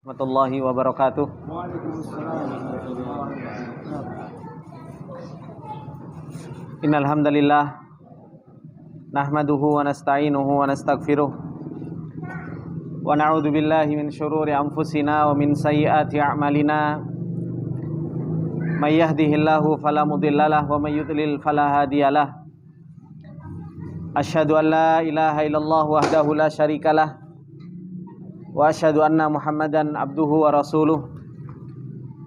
Warahmatullahi wabarakatuh. Innal hamdalillah nahmaduhu wa nasta'inuhu wa nastaghfiruh wa na'udzu billahi min syururi anfusina wa min sayyiati a'malina. May yahdihillahu fala mudhillalah wa may yudlil fala hadiyalah. Asyhadu an la ilaha illallah wahdahu la syarikalah wa asyhadu anna Muhammadan abduhu wa rasuluh.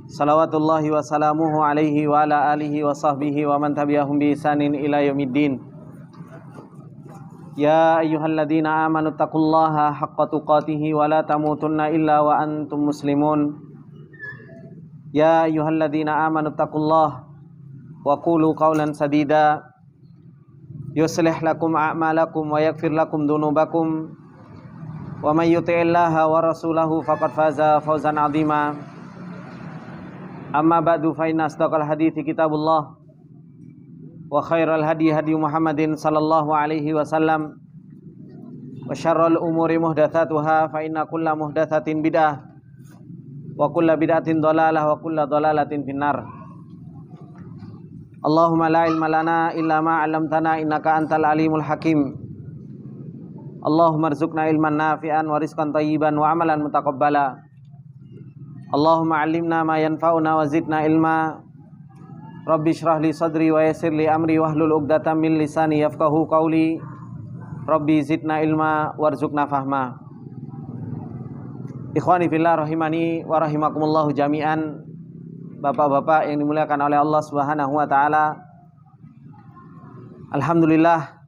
Salawatullahi wa salamuhu alaihi wa ala alihi wa sahbihi wa man tabi'ahum bi ihsanin ila yaumiddin. Ya ayyuhalladzina amanu taqullaha haqqa tuqatih wa la tamutunna illa wa antum muslimun. Ya ayyuhalladzina amanu taqullaha wa qulu qawlan sadida yuslih lakum a'malakum wa yaghfir lakum dhunubakum. Wa may yuti'illaha wa rasulahu faqad faza fawzan 'azima. Amma ba'du fa inna asdaqal hadithi kitabullah wa khairal hadi hadi Muhammadin sallallahu alaihi wasallam wa syarrul umuri muhdatsatuha fa inna kulla muhdatsatin bid'ah wa kulla bid'atin dhalalah wa kulla dhalalatin finnar. Allahumma la ilma lana illa ma 'allamtana innaka antal alimul hakim. Allahumma rzuqna ilman nafi'an wa rizqan thayyiban wa amalan mutaqabbala. Allahumma 'allimna ma yanfa'una wa zidna ilma. Rabbi shrah li sadri wa yassir li amri wahlul 'uqdatam min lisani yafqahu qawli. Rabbi zidna ilma warzuqna fahma. Ikhwani fillah rahimani wa rahimakumullah jami'an. Bapak-bapak yang dimuliakan oleh Allah Subhanahu wa taala. Alhamdulillah,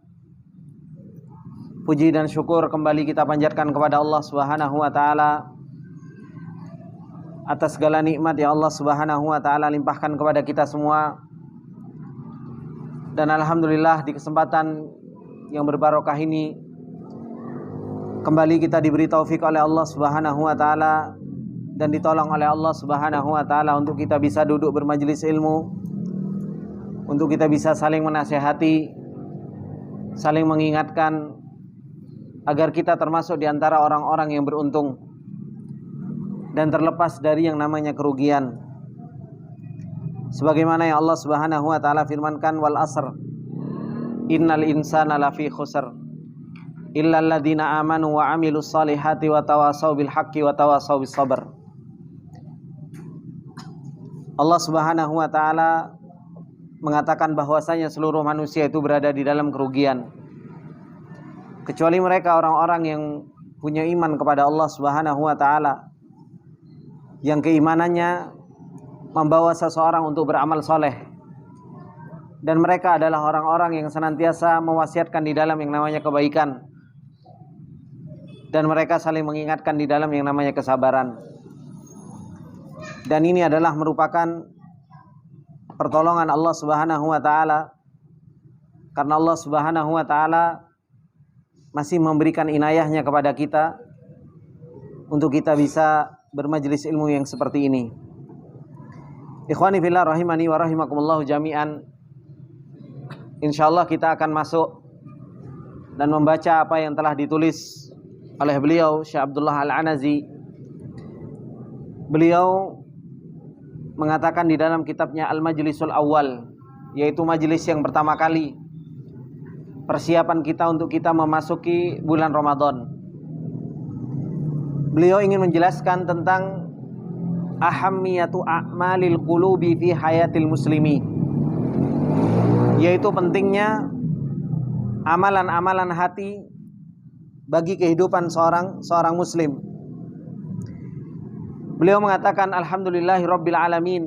puji dan syukur kembali kita panjatkan kepada Allah Subhanahu wa taala atas segala nikmat yang Allah Subhanahu wa taala limpahkan kepada kita semua. Dan alhamdulillah di kesempatan yang berbarokah ini kembali kita diberi taufik oleh Allah Subhanahu wa taala dan ditolong oleh Allah Subhanahu wa taala untuk kita bisa duduk bermajelis ilmu, untuk kita bisa saling menasihati, saling mengingatkan agar kita termasuk di antara orang-orang yang beruntung dan terlepas dari yang namanya kerugian. Sebagaimana yang Allah Subhanahu wa taala firmankan, wal asr innal insana lafi khusr illal ladzina amanu wa amilus solihati wa tawasaw bil haqqi wa tawasaw bis sabr. Allah Subhanahu wa taala mengatakan bahwasanya seluruh manusia itu berada di dalam kerugian, kecuali mereka orang-orang yang punya iman kepada Allah Subhanahu wa taala, yang keimanannya membawa seseorang untuk beramal soleh, dan mereka adalah orang-orang yang senantiasa mewasiatkan di dalam yang namanya kebaikan, dan mereka saling mengingatkan di dalam yang namanya kesabaran. Dan ini adalah merupakan pertolongan Allah Subhanahu wa taala, karena Allah Subhanahu wa taala masih memberikan inayahnya kepada kita untuk kita bisa bermajelis ilmu yang seperti ini. Ikhwani fillah rahimani wa rahimakumullah jami'an. Insyaallah kita akan masuk dan membaca apa yang telah ditulis oleh beliau Syekh Abdullah Al-Anazi. Beliau mengatakan di dalam kitabnya Al-Majlisul Awal, yaitu majelis yang pertama kali persiapan kita untuk kita memasuki bulan Ramadan. Beliau ingin menjelaskan tentang ahammiyatu a'malil qulubi fi hayatil muslimi, yaitu pentingnya amalan-amalan hati bagi kehidupan seorang muslim. Beliau mengatakan alhamdulillahi rabbil alamin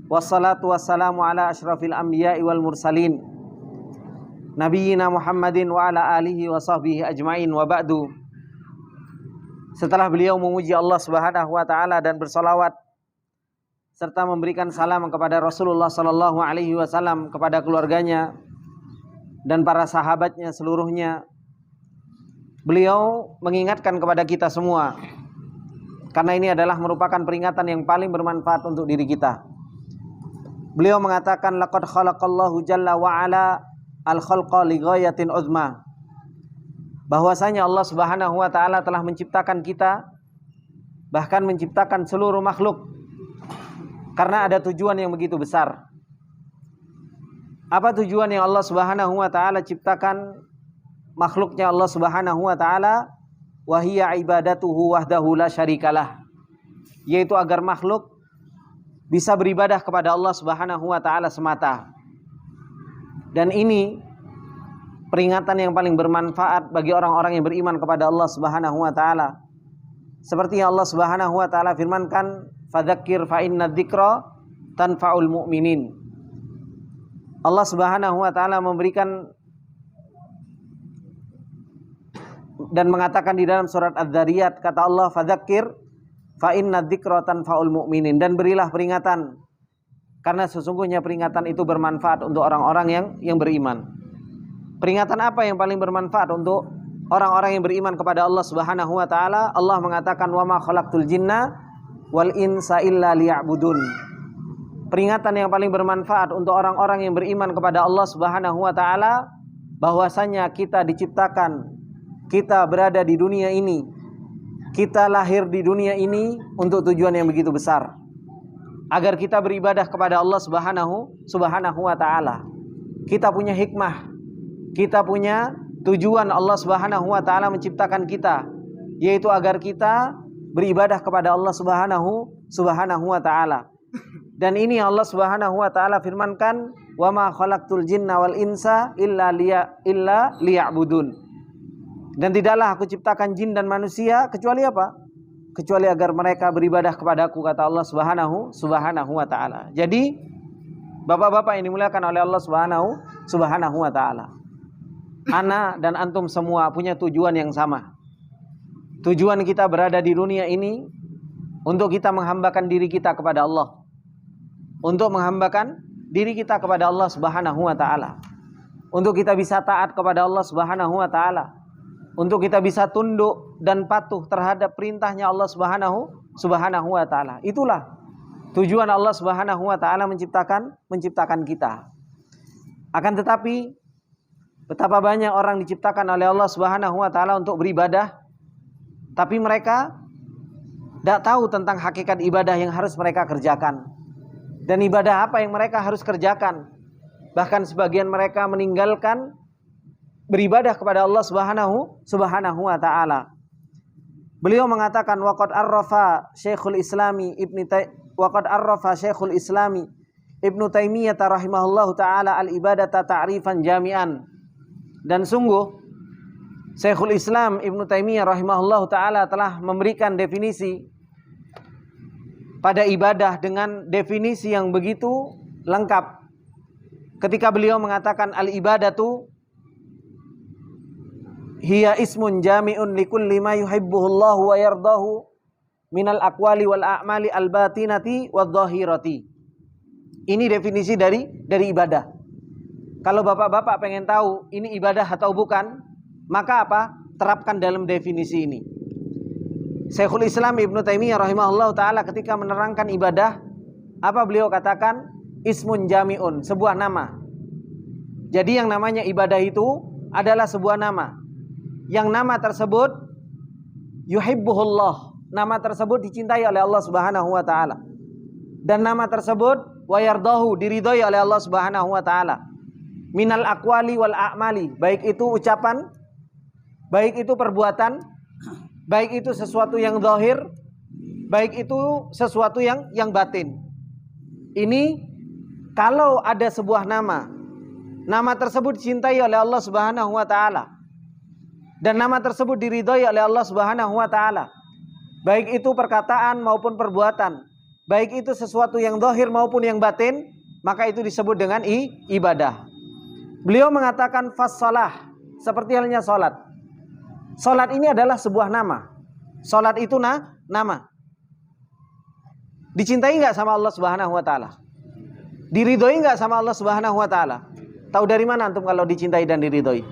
wassalatu wassalamu ala asyrafil anbiya'i wal mursalin Nabiyyina Muhammadin wa ala alihi wa sahbihi ajma'in wa ba'du. Setelah beliau memuji Allah Subhanahu wa taala dan bersalawat serta memberikan salam kepada Rasulullah sallallahu alaihi wasallam, kepada keluarganya dan para sahabatnya seluruhnya, beliau mengingatkan kepada kita semua, karena ini adalah merupakan peringatan yang paling bermanfaat untuk diri kita. Beliau mengatakan laqad khalaqallahu jalla wa ala al-khalqa li ghayatin uzma, bahwasanya Allah Subhanahu wa taala telah menciptakan kita bahkan menciptakan seluruh makhluk karena ada tujuan yang begitu besar. Apa tujuan yang Allah Subhanahu wa taala ciptakan makhluknya Allah Subhanahu wa taala? Wa hiya ibadatuhu wahdahu la syarikalah, yaitu agar makhluk bisa beribadah kepada Allah Subhanahu wa taala semata. Dan ini peringatan yang paling bermanfaat bagi orang-orang yang beriman kepada Allah Subhanahu wa taala. Seperti yang Allah Subhanahu wa taala firmankan, fadzakir fa inna dzikra tanfa'ul mu'minin. Allah Subhanahu wa taala memberikan dan mengatakan di dalam surat Az-Dzariyat, kata Allah, fadzakir fa inna dzikra tanfa'ul mu'minin, dan berilah peringatan karena sesungguhnya peringatan itu bermanfaat untuk orang-orang yang beriman. Peringatan apa yang paling bermanfaat untuk orang-orang yang beriman kepada Allah Subhanahu wa taala? Allah mengatakan, wa ma khalaqtul jinna wal insa illa liya'budun. Peringatan yang paling bermanfaat untuk orang-orang yang beriman kepada Allah Subhanahu wa taala, bahwasanya kita diciptakan, kita berada di dunia ini, kita lahir di dunia ini untuk tujuan yang begitu besar, agar kita beribadah kepada Allah Subhanahu wa taala. Kita punya hikmah, kita punya tujuan. Allah Subhanahu wa taala menciptakan kita, yaitu agar kita beribadah kepada Allah Subhanahu wa taala. Dan ini Allah Subhanahu wa taala firmankan, wa ma khalaqtul jinna wal insa illa liya'budun. Dan tidaklah aku ciptakan jin dan manusia kecuali apa? Kecuali agar mereka beribadah kepadaku, kata Allah Subhanahu wa taala. Jadi bapak-bapak yang dimuliakan oleh Allah Subhanahu wa taala, ana dan antum semua punya tujuan yang sama. Tujuan kita berada di dunia ini untuk kita menghambakan diri kita kepada Allah, untuk menghambakan diri kita kepada Allah Subhanahu wa taala, untuk kita bisa taat kepada Allah Subhanahu wa taala, untuk kita bisa tunduk dan patuh terhadap perintahnya Allah Subhanahu wa taala. Itulah tujuan Allah Subhanahu wa taala menciptakan kita. Akan tetapi betapa banyak orang diciptakan oleh Allah Subhanahu wa taala untuk beribadah, tapi mereka tidak tahu tentang hakikat ibadah yang harus mereka kerjakan. Dan ibadah apa yang mereka harus kerjakan. Bahkan sebagian mereka meninggalkan beribadah kepada Allah Subhanahu wa taala. Beliau mengatakan, waqad arrafa Syekhul Islami Ibnu Taimiyah rahimahullahu taala al-ibadata ta'rifan jami'an. Dan sungguh Syekhul Islam Ibnu Taimiyah rahimahullahu taala telah memberikan definisi pada ibadah dengan definisi yang begitu lengkap. Ketika beliau mengatakan al-ibadatu hiya ismun jami'un likulli ma yuhibbuhullahu wa yardahu minal aqwali wal a'mali al-batinati wadh-dhahirati. Ini definisi dari ibadah. Kalau bapak-bapak pengen tahu ini ibadah atau bukan, maka apa? Terapkan dalam definisi ini. Syekhul Islam Ibnu Taimiyah rahimahullah ta'ala ketika menerangkan ibadah, apa beliau katakan? Ismun jami'un, sebuah nama. Jadi yang namanya ibadah itu adalah sebuah nama. Yang nama tersebut yuhibbuhullah, nama tersebut dicintai oleh Allah Subhanahu wa taala. Dan nama tersebut wa yardahu, diridhoi oleh Allah Subhanahu wa taala. Minal aqwali wal a'mali, baik itu ucapan, baik itu perbuatan, baik itu sesuatu yang zahir, baik itu sesuatu yang batin. Ini kalau ada sebuah nama, nama tersebut dicintai oleh Allah Subhanahu wa taala, dan nama tersebut diridhoi oleh Allah Subhanahu wa taala, baik itu perkataan maupun perbuatan, baik itu sesuatu yang zahir maupun yang batin, maka itu disebut dengan ibadah. Beliau mengatakan fassalah, seperti halnya salat. Salat ini adalah sebuah nama. Salat itu nama. Dicintai enggak sama Allah Subhanahu wa taala? Diridhoi enggak sama Allah Subhanahu wa taala? Tahu dari mana antum kalau dicintai dan diridhoi?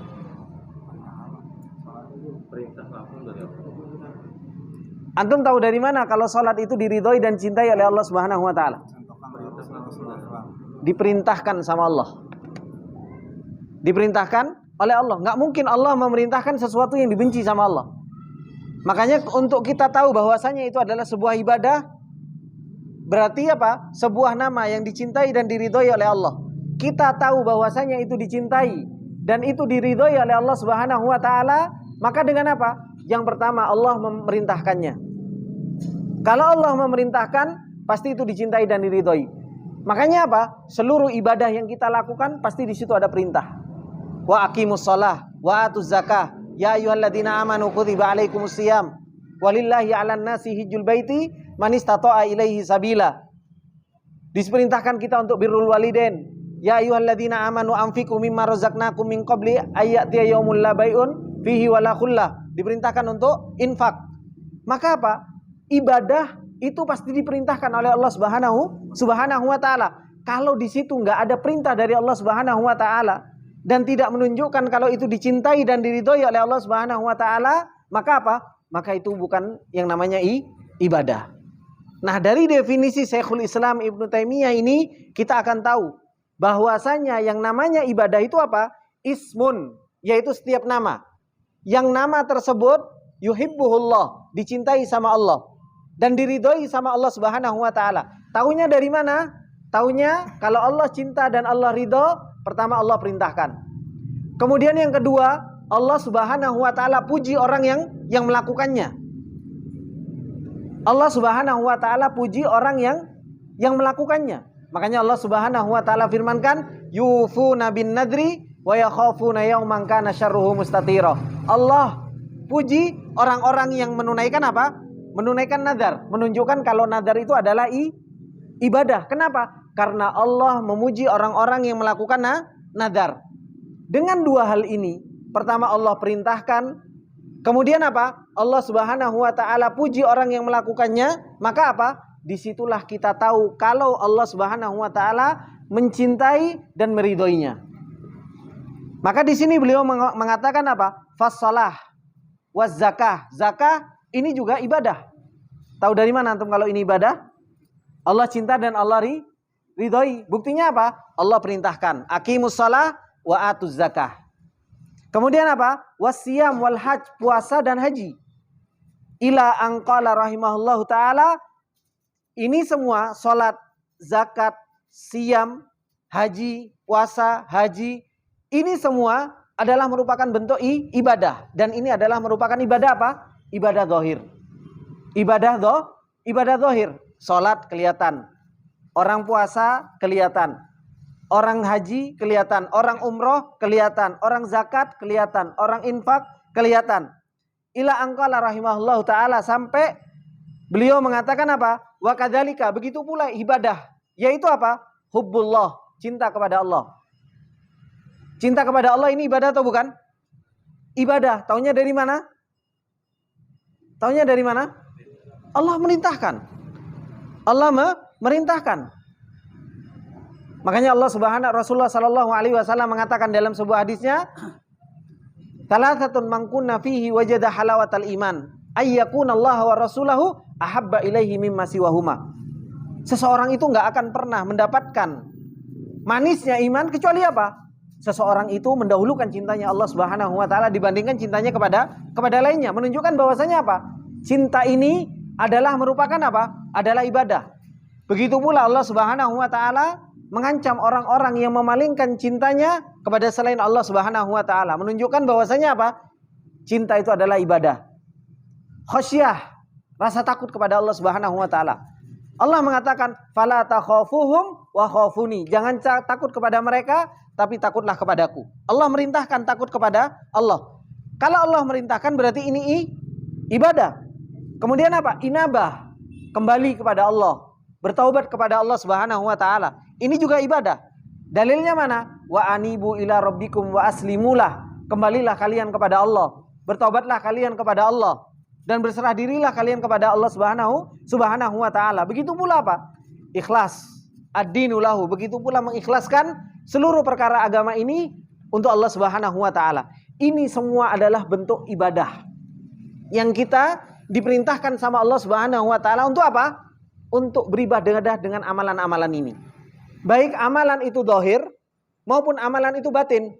Antum tahu dari mana kalau salat itu diridhoi dan cintai oleh Allah Subhanahu wa taala? Diperintahkan sama Allah. Diperintahkan oleh Allah. Nggak mungkin Allah memerintahkan sesuatu yang dibenci sama Allah. Makanya untuk kita tahu bahwasanya itu adalah sebuah ibadah, berarti apa? Sebuah nama yang dicintai dan diridhoi oleh Allah. Kita tahu bahwasanya itu dicintai dan itu diridhoi oleh Allah Subhanahu wa taala, maka dengan apa? Yang pertama, Allah memerintahkannya. Kalau Allah memerintahkan, pasti itu dicintai dan diridhoi. Makanya apa? Seluruh ibadah yang kita lakukan pasti di situ ada perintah. Wa aqimus shalah wa atuz zakah ya ayyuhalladzina amanu kutiba alaikumus shiyam walillahi 'alan nasi hijjul baiti man istata'a ilaihi sabila. Diperintahkan kita untuk birrul walidain. Ya ayyuhalladzina amanu anfiqu mimma razaqnakum min qabli ayyatiya yaumul la bai'un fihi wala khullah. Diperintahkan untuk infak. Maka apa? Ibadah itu pasti diperintahkan oleh Allah Subhanahu wa taala. Kalau di situ nggak ada perintah dari Allah Subhanahu wa taala dan tidak menunjukkan kalau itu dicintai dan diridhoi oleh Allah Subhanahu wa taala, maka apa? Maka itu bukan yang namanya ibadah. Nah, dari definisi Syekhul Islam Ibnu Taimiyah ini kita akan tahu bahwasanya yang namanya ibadah itu apa? Ismun, yaitu setiap nama. Yang nama tersebut yuhibbuhullah, dicintai sama Allah dan diridhoi sama Allah Subhanahu wa taala. Taunya dari mana? Taunya kalau Allah cinta dan Allah ridho, pertama Allah perintahkan. Kemudian yang kedua, Allah Subhanahu wa taala puji orang yang melakukannya. Allah Subhanahu wa taala puji orang yang melakukannya. Makanya Allah Subhanahu wa taala firmankan, yufuna bin nadri wa yakhafuna yawman kana syarruhu mustatira. Allah puji orang-orang yang menunaikan apa? Menunaikan nadar, menunjukkan kalau nadar itu adalah ibadah. Kenapa? Karena Allah memuji orang-orang yang melakukan nadar. Dengan dua hal ini, pertama Allah perintahkan, kemudian apa? Allah Subhanahu wa taala puji orang yang melakukannya, maka apa? Disitulah kita tahu kalau Allah Subhanahu wa taala mencintai dan meridhoinya. Maka di sini beliau mengatakan apa? Fassalah waz zakah. Zakah ini juga ibadah. Tahu dari mana antum kalau ini ibadah? Allah cinta dan Allah ridhoi. Buktinya apa? Allah perintahkan, aqimus shalah wa atuz zakah. Kemudian apa? Wasiyam wal hajj, puasa dan haji. Ila anqala rahimahullahu taala, ini semua salat, zakat, siyam, haji, puasa, haji, ini semua adalah merupakan bentuk ibadah. Dan ini adalah merupakan ibadah apa? Ibadah zahir. Ibadah zahir. Salat kelihatan. Orang puasa kelihatan. Orang haji kelihatan. Orang umroh kelihatan. Orang zakat kelihatan. Orang infak kelihatan. Ila angkala rahimahullah ta'ala, sampai beliau mengatakan apa? Wa kadzalika, begitu pula ibadah. Yaitu apa? Hubbullah, cinta kepada Allah. Cinta kepada Allah ini ibadah atau bukan? Ibadah. Taunya dari mana? Taunya dari mana? Allah merintahkan. Allah merintahkan. Makanya Rasulullah sallallahu alaihi wasallam mengatakan dalam sebuah hadisnya, "Thalathatun man kunna fihi wajada halawatal iman, ayyakunallaha wa rasulahu ahabba ilaihi mimma siwahuma." Seseorang itu enggak akan pernah mendapatkan manisnya iman kecuali apa? Seseorang itu mendahulukan cintanya Allah Subhanahu wa taala dibandingkan cintanya kepada lainnya, menunjukkan bahwasanya apa? Cinta ini adalah merupakan apa? Adalah ibadah. Begitu pula Allah Subhanahu wa taala mengancam orang-orang yang memalingkan cintanya kepada selain Allah Subhanahu wa taala, menunjukkan bahwasanya apa? Cinta itu adalah ibadah. Khasyah, rasa takut kepada Allah Subhanahu wa taala. Allah mengatakan, "Fala takhafuhum wa khafuni." Jangan takut kepada mereka, tapi takutlah kepadaku. Allah merintahkan takut kepada Allah. Kalau Allah merintahkan berarti ini ibadah. Kemudian apa? Inabah, kembali kepada Allah, bertaubat kepada Allah Subhanahu wa taala. Ini juga ibadah. Dalilnya mana? Wa anibu ila rabbikum wa aslimulah. Kembalilah kalian kepada Allah, bertaubatlah kalian kepada Allah, dan berserah dirilah kalian kepada Allah Subhanahu wa taala. Begitu pula apa? Ikhlas. Ad-dinu lahu. Begitu pula mengikhlaskan seluruh perkara agama ini untuk Allah Subhanahu wa taala. Ini semua adalah bentuk ibadah yang kita diperintahkan sama Allah Subhanahu wa taala untuk apa? Untuk beribadah dengan amalan-amalan ini. Baik amalan itu zahir maupun amalan itu batin.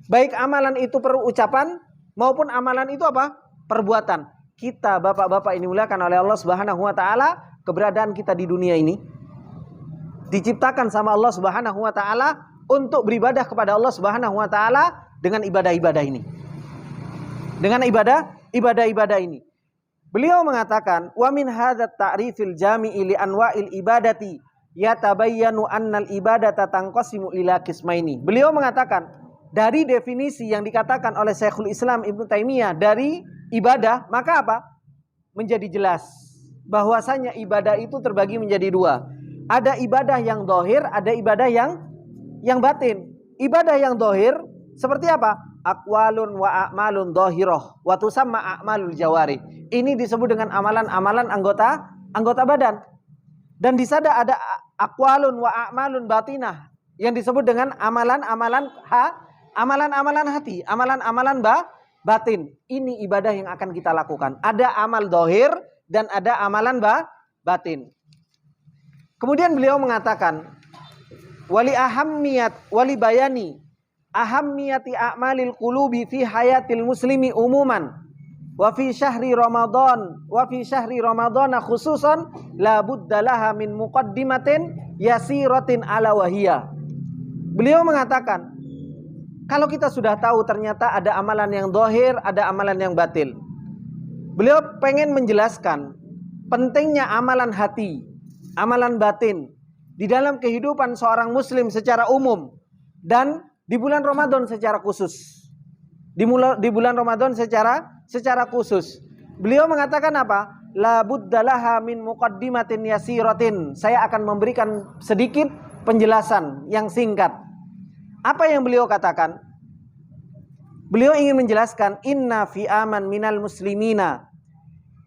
Baik amalan itu ucapan maupun amalan itu apa? Perbuatan. kita bapak-bapak ini dimuliakan oleh Allah Subhanahu wa taala, keberadaan kita di dunia ini diciptakan sama Allah Subhanahu wa taala untuk beribadah kepada Allah Subhanahu wa taala dengan ibadah-ibadah ini. Dengan ibadah-ibadah ini. Beliau mengatakan, "Wa min hadzat ta'rifil jami'i li anwa'il ibadati yatabayyanu annal ibadata tanqasimu ila qismaini." Beliau mengatakan, dari definisi yang dikatakan oleh Syekhul Islam Ibnu Taimiyah dari ibadah, maka apa? Menjadi jelas bahwasanya ibadah itu terbagi menjadi dua. Ada ibadah yang zahir, ada ibadah yang batin. Ibadah yang zahir seperti apa? Aqwalun wa a'malun zahirah wa tusamma a'malul jawarih. Ini disebut dengan amalan-amalan anggota badan. Dan di sana ada aqwalun wa a'malun batinah yang disebut dengan amalan-amalan hati, amalan-amalan batin. Ini ibadah yang akan kita lakukan. Ada amal zahir dan ada amalan batin. Kemudian beliau mengatakan, wali bayani ahammiyati a'malil qulubi fi hayatil muslimi umuman wa fi syahri Ramadan khususan la budda laha min muqaddimatin yasiratin ala wahiyah. Beliau mengatakan, kalau kita sudah tahu ternyata ada amalan yang zahir, ada amalan yang batil. Beliau pengen menjelaskan pentingnya amalan hati, amalan batin di dalam kehidupan seorang muslim secara umum dan di bulan Ramadan secara khusus. Di bulan Ramadan secara khusus. Beliau mengatakan apa? La buddalaha min muqaddimatin yasiratin. Saya akan memberikan sedikit penjelasan yang singkat. Apa yang beliau katakan? Beliau ingin menjelaskan, inna fi aman minal muslimina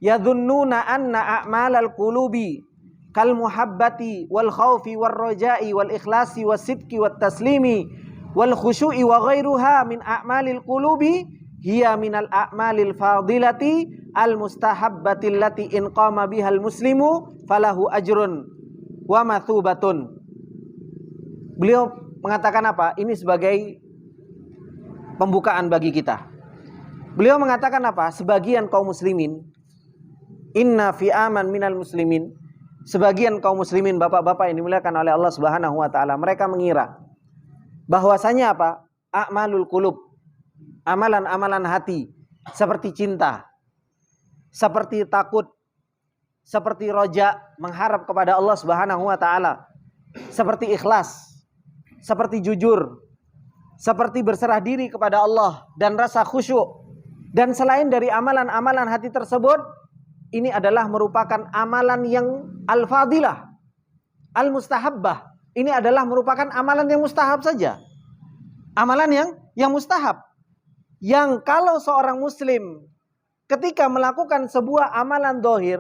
yadhunnuna anna a'malal qulubi kal muhabbati wal khawfi wal roja'i wal ikhlasi wal sidqi wal taslimi wal khusyu'i wa ghairuha min a'malil qulubi hiya minal a'malil fadilati al mustahabbati allati in qama bihal muslimu falahu ajrun wa mathubatun. Beliau mengatakan apa? Ini sebagai pembukaan bagi kita. Beliau mengatakan apa? Sebagian kaum muslimin, inna fi aman minal muslimin, sebagian kaum muslimin, bapak-bapak yang dimuliakan oleh Allah Subhanahu wa taala, mereka mengira bahwasanya apa? A'malul qulub, amalan-amalan hati, seperti cinta, seperti takut, seperti roja, mengharap kepada Allah Subhanahu wa taala, seperti ikhlas, seperti jujur, seperti berserah diri kepada Allah dan rasa khusyuk, dan selain dari amalan-amalan hati tersebut, ini adalah merupakan amalan yang al-fadilah, al-mustahabbah. Ini adalah merupakan amalan yang mustahab saja. Amalan yang mustahab. Yang kalau seorang muslim ketika melakukan sebuah amalan zahir,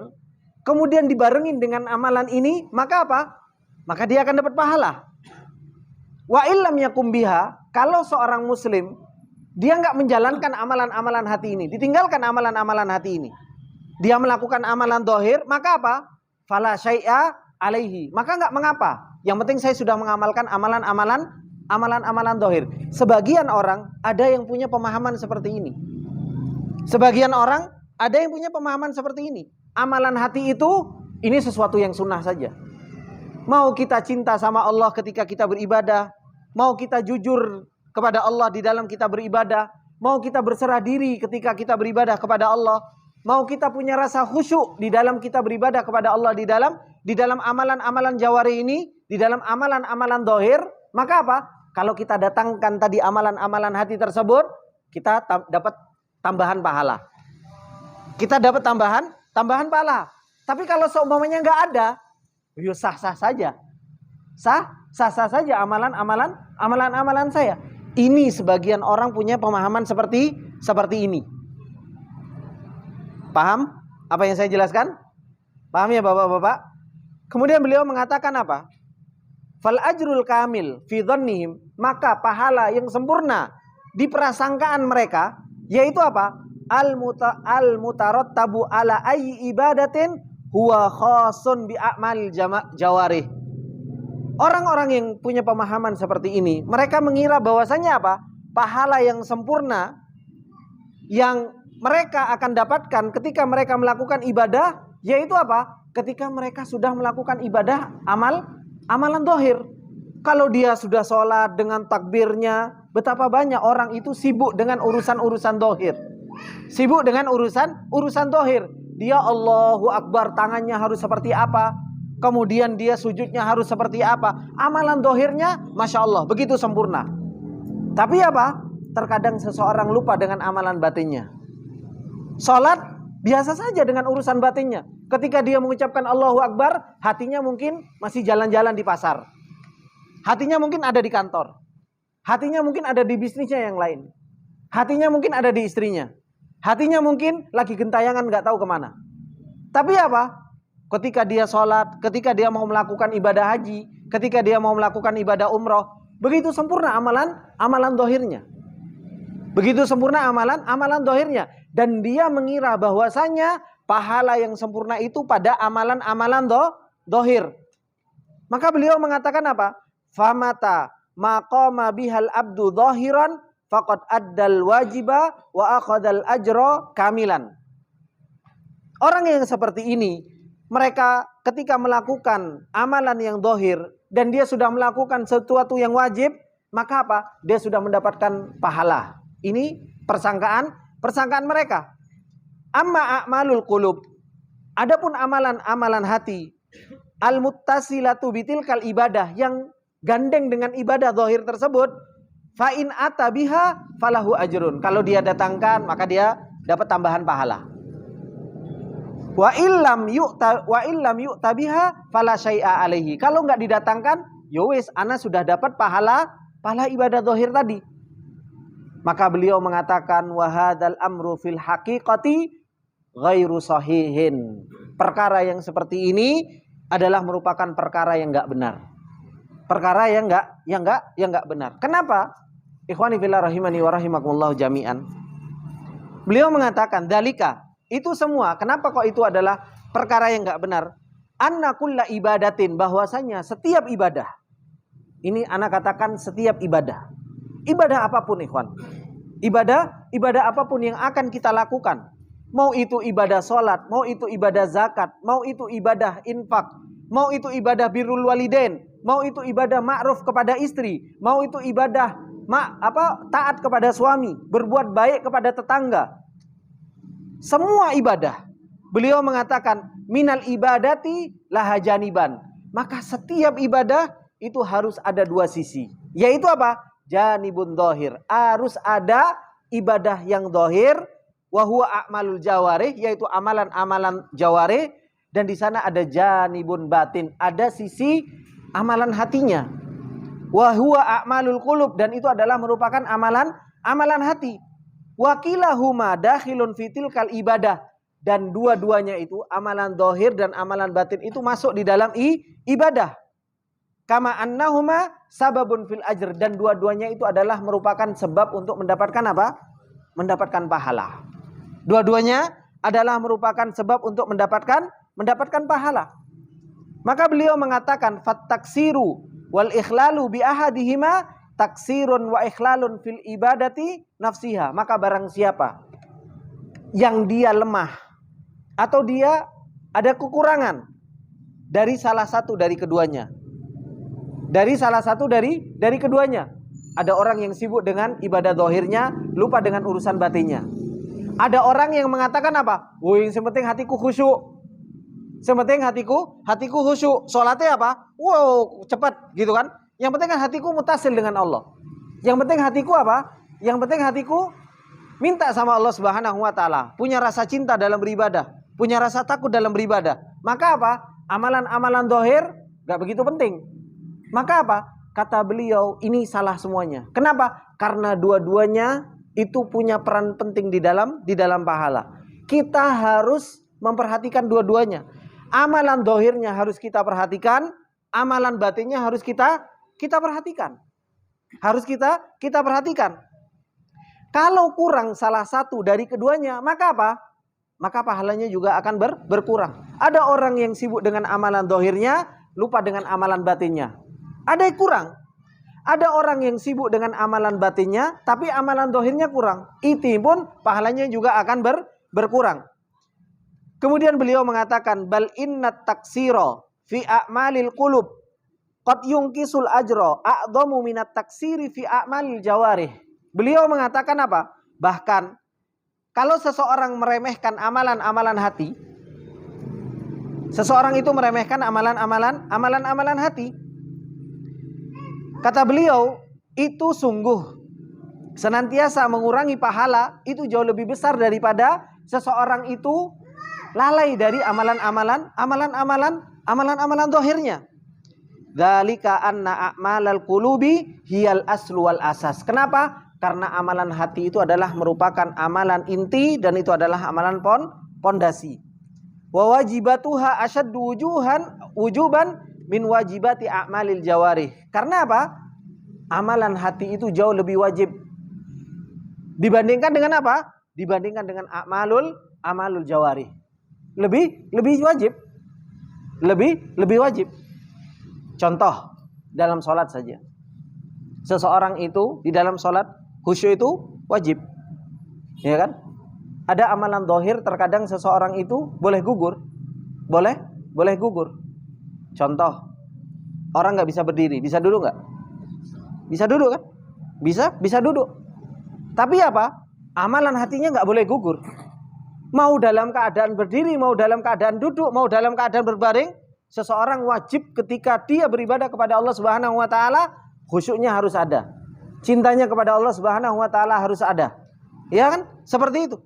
kemudian dibarengin dengan amalan ini, maka apa? Maka dia akan dapat pahala. Wa illam yakum biha, kalau seorang muslim dia enggak menjalankan amalan-amalan hati ini, ditinggalkan amalan-amalan hati ini, dia melakukan amalan zahir, maka apa? Fala syai'a alaihi, maka enggak mengapa. Yang penting saya sudah mengamalkan amalan-amalan zahir. Sebagian orang ada yang punya pemahaman seperti ini. Sebagian orang ada yang punya pemahaman seperti ini. Amalan hati itu ini sesuatu yang sunnah saja. Mau kita cinta sama Allah ketika kita beribadah, mau kita jujur kepada Allah di dalam kita beribadah, mau kita berserah diri ketika kita beribadah kepada Allah, mau kita punya rasa khusyuk di dalam kita beribadah kepada Allah di dalam amalan-amalan jawari ini, di dalam amalan-amalan zahir, maka apa? Kalau kita datangkan tadi amalan-amalan hati tersebut, kita dapat tambahan pahala. Kita dapat tambahan pahala. Tapi kalau seumpamanya enggak ada, ya sah-sah saja. Sah-sah saja amalan-amalan saya. Ini sebagian orang punya pemahaman seperti ini. Paham apa yang saya jelaskan? Paham ya Bapak-bapak? Kemudian beliau mengatakan apa? Fal ajrul kamil fi dhannihim, maka pahala yang sempurna di prasangkaan mereka, yaitu apa? Al mutarattabu ala ayyi ibadatin huwa khasun bi a'mal jawarih. Orang-orang yang punya pemahaman seperti ini, mereka mengira bahwasanya apa? Pahala yang sempurna yang mereka akan dapatkan ketika mereka melakukan ibadah, yaitu apa? Ketika mereka sudah melakukan ibadah amalan dohir. Kalau dia sudah sholat dengan takbirnya, betapa banyak orang itu sibuk dengan urusan-urusan dohir. Sibuk dengan urusan dohir. Dia Allahu Akbar, tangannya harus seperti apa, kemudian dia sujudnya harus seperti apa. Amalan dohirnya Masya Allah begitu sempurna. Tapi apa? Terkadang seseorang lupa dengan amalan batinnya. Sholat biasa saja dengan urusan batinnya. Ketika dia mengucapkan Allahu Akbar, hatinya mungkin masih jalan-jalan di pasar. Hatinya mungkin ada di kantor. Hatinya mungkin ada di bisnisnya yang lain. Hatinya mungkin ada di istrinya. Hatinya mungkin lagi gentayangan gak tahu kemana. Tapi apa? Ketika dia sholat, ketika dia mau melakukan ibadah haji, ketika dia mau melakukan ibadah umroh, begitu sempurna amalan dohirnya. Begitu sempurna amalan dohirnya. Dan dia mengira bahwasanya pahala yang sempurna itu pada amalan-amalan dohir. Maka beliau mengatakan apa? Famata maqama bihal abdu dohiran faqad addal wajiba wa akhadal ajro kamilan. Orang yang seperti ini, mereka ketika melakukan amalan yang dohir dan dia sudah melakukan sesuatu yang wajib, maka apa? Dia sudah mendapatkan pahala. Ini persangkaan mereka. Amma a'malul qulub. Adapun amalan-amalan hati, al-muttasilatu bitilkal ibadah, yang gandeng dengan ibadah zahir tersebut, fa in atabiha falahu ajrun. Kalau dia datangkan maka dia dapat tambahan pahala. Wa illam yu'ta biha fala syai'a alaihi. Kalau enggak didatangkan, ya wis ana sudah dapat pahala ibadah zahir tadi. Maka beliau mengatakan wa hadzal amru fil haqiqati ghairu sahihin. Perkara yang seperti ini adalah merupakan perkara yang enggak benar. Perkara yang enggak benar. Kenapa? Ikhwani fillah rahimani wa rahimakumullah jami'an. Beliau mengatakan dalika, itu semua. Kenapa kok itu adalah perkara yang enggak benar? Anna kulla ibadatin, bahwasanya setiap ibadah. Ini anak katakan setiap ibadah. Ibadah apapun ikhwan. Ibadah apapun yang akan kita lakukan. Mau itu ibadah sholat, mau itu ibadah zakat, mau itu ibadah infak, mau itu ibadah birrul walidain, mau itu ibadah ma'ruf kepada istri, mau itu ibadah taat kepada suami, berbuat baik kepada tetangga. Semua ibadah. Beliau mengatakan minal ibadati lahajaniban. Maka setiap ibadah itu harus ada dua sisi. Yaitu apa? Janibun dohir. Harus ada ibadah yang dohir. Wahuwa a'malul jawarih, yaitu amalan-amalan jawarih. Dan di sana ada janibun batin. Ada sisi amalan hatinya. Wahuwa a'malul qulub, dan itu adalah merupakan amalan hati. Wakilahuma dakhilun fitil kal ibadah, dan dua-duanya itu amalan dohir dan amalan batin itu masuk di dalam ibadah. Kama annahuma sababun fil ajr, dan dua-duanya itu adalah merupakan sebab untuk mendapatkan apa? Mendapatkan pahala. Dua-duanya adalah merupakan sebab untuk mendapatkan pahala. Maka beliau mengatakan fattaksiru wal ikhlalu bi ahadihima taksirun wa ikhlalun fil ibadati nafsiha. Maka barang siapa yang dia lemah atau dia ada kekurangan dari salah satu dari keduanya. Dari salah satu dari keduanya. Ada orang yang sibuk dengan ibadah zahirnya, lupa dengan urusan batinnya. Ada orang yang mengatakan apa? Woi, yang penting hatiku khusyuk. Sementing hatiku khusyuk. Salatnya apa? Wow, cepat gitu kan. Yang penting kan hatiku mutasil dengan Allah. Yang penting hatiku apa? Yang penting hatiku minta sama Allah Subhanahu wa taala, punya rasa cinta dalam beribadah, punya rasa takut dalam beribadah. Maka apa? Amalan-amalan zahir enggak begitu penting. Maka apa? Kata beliau, ini salah semuanya. Kenapa? Karena dua-duanya itu punya peran penting di dalam pahala. Kita harus memperhatikan dua-duanya. Amalan zahirnya harus kita perhatikan, amalan batinnya harus kita perhatikan. Harus kita perhatikan. Kalau kurang salah satu dari keduanya, maka apa? Maka pahalanya juga akan berkurang. Ada orang yang sibuk dengan amalan zahirnya, lupa dengan amalan batinnya. Ada yang kurang. Ada orang yang sibuk dengan amalan batinnya, tapi amalan dohirnya kurang. Itu pun pahalanya juga akan berkurang. Kemudian beliau mengatakan, bal innat taksiro fi a'malil qulub qad yungkisul ajra a'dhamu minat taksiri fi a'malil jawarih. Beliau mengatakan apa? Bahkan kalau seseorang meremehkan amalan-amalan hati, seseorang itu meremehkan amalan-amalan hati. Kata beliau, itu sungguh senantiasa mengurangi pahala, itu jauh lebih besar daripada seseorang itu lalai dari amalan-amalan dohirnya. Dzalika anna a'malal qulubi hiyal aslu wal asas. Kenapa? Karena amalan hati itu adalah merupakan amalan inti dan itu adalah amalan pondasi. Wa wajibatuha asyaddu wujuban min wajibati a'malil jawarih. Karena apa? Amalan hati itu jauh lebih wajib dibandingkan dengan apa? Dibandingkan dengan amalul jawarih. Lebih wajib. Lebih wajib. Contoh dalam sholat saja. Seseorang itu di dalam sholat khusyuk itu wajib. Ya kan? Ada amalan dohir terkadang seseorang itu boleh gugur. Boleh gugur. Contoh, orang nggak bisa berdiri, bisa duduk nggak? Bisa duduk kan? Bisa duduk. Tapi apa? Amalan hatinya nggak boleh gugur. Mau dalam keadaan berdiri, mau dalam keadaan duduk, mau dalam keadaan berbaring, seseorang wajib ketika dia beribadah kepada Allah Subhanahu wa taala, khusyuknya harus ada. Cintanya kepada Allah Subhanahu wa taala harus ada. Ya kan? Seperti itu.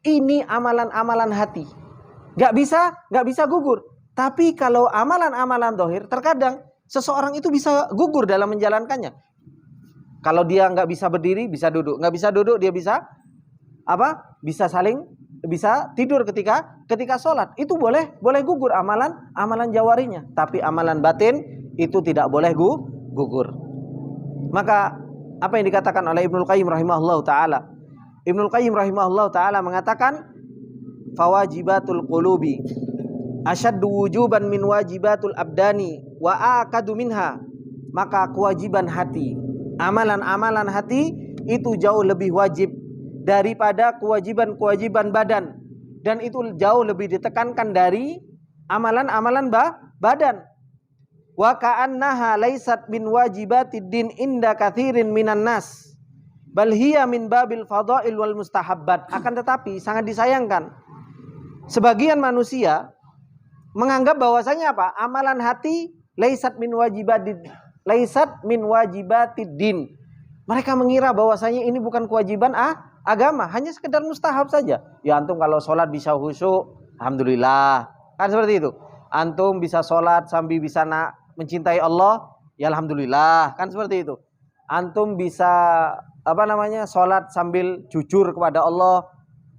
Ini amalan-amalan hati. Nggak bisa gugur. Tapi kalau amalan-amalan dohir, terkadang seseorang itu bisa gugur dalam menjalankannya. Kalau dia nggak bisa berdiri, bisa duduk. Nggak bisa duduk, dia bisa apa? Bisa tidur ketika sholat. Itu boleh gugur amalan jawarinya. Tapi amalan batin itu tidak boleh gugur. Maka apa yang dikatakan oleh Ibnul Qayyim rahimahullah ta'ala. Ibnul Qayyim rahimahullah ta'ala mengatakan, fawajibatul qulubi asyaddu wujuban min wajibatul abdani wa akadu minha. Maka kewajiban hati, amalan-amalan hati itu jauh lebih wajib daripada kewajiban-kewajiban badan. Dan itu jauh lebih ditekankan dari amalan-amalan badan. Wa ka'annaha laysat min wajibatid din inda katsirin minan nas. Bal hiya min babil fadail wal mustahabbat. Akan tetapi sangat disayangkan, sebagian manusia menganggap bahwasanya apa? Amalan hati laysat min wajibatid din. Mereka mengira bahwasanya ini bukan kewajiban agama, hanya sekedar mustahab saja. Ya antum kalau sholat bisa khusyuk, alhamdulillah. Kan seperti itu. Antum bisa sholat sambil bisa mencintai Allah, ya alhamdulillah. Kan seperti itu. Antum bisa sholat sambil jujur kepada Allah,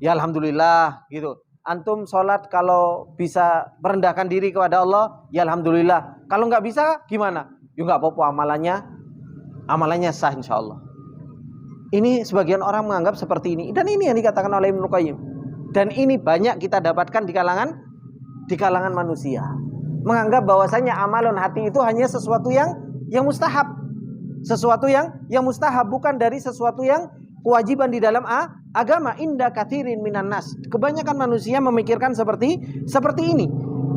ya alhamdulillah gitu. Antum sholat kalau bisa merendahkan diri kepada Allah, ya alhamdulillah. Kalau nggak bisa gimana? Ya nggak apa-apa, amalannya sah insyaallah. Ini sebagian orang menganggap seperti ini, dan ini yang dikatakan oleh Ibnu Qayyim. Dan ini banyak kita dapatkan di kalangan manusia. Menganggap bahwasanya amalun hati itu hanya sesuatu yang mustahab. Sesuatu yang mustahab, bukan dari sesuatu yang kewajiban di dalam agama. Inda katsirin minan nas. Kebanyakan manusia memikirkan seperti ini.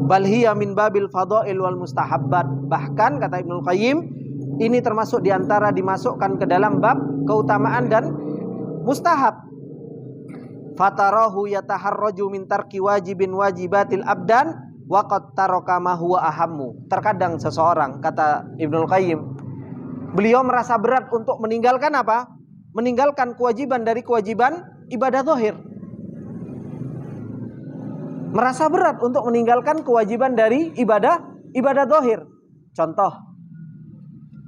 Bal hiya min babil fadail wal mustahabbat. Bahkan kata Ibnu Qayyim, ini termasuk diantara dimasukkan ke dalam bab keutamaan dan mustahab. Fatarahu yataharraju min tarki wajibin wajibatil abdan wa qad taraka ma huwa ahammu. Terkadang seseorang, kata Ibnu Qayyim, beliau merasa berat untuk meninggalkan apa? Meninggalkan kewajiban dari kewajiban ibadah zahir. Merasa berat untuk meninggalkan kewajiban dari ibadah zahir. Contoh,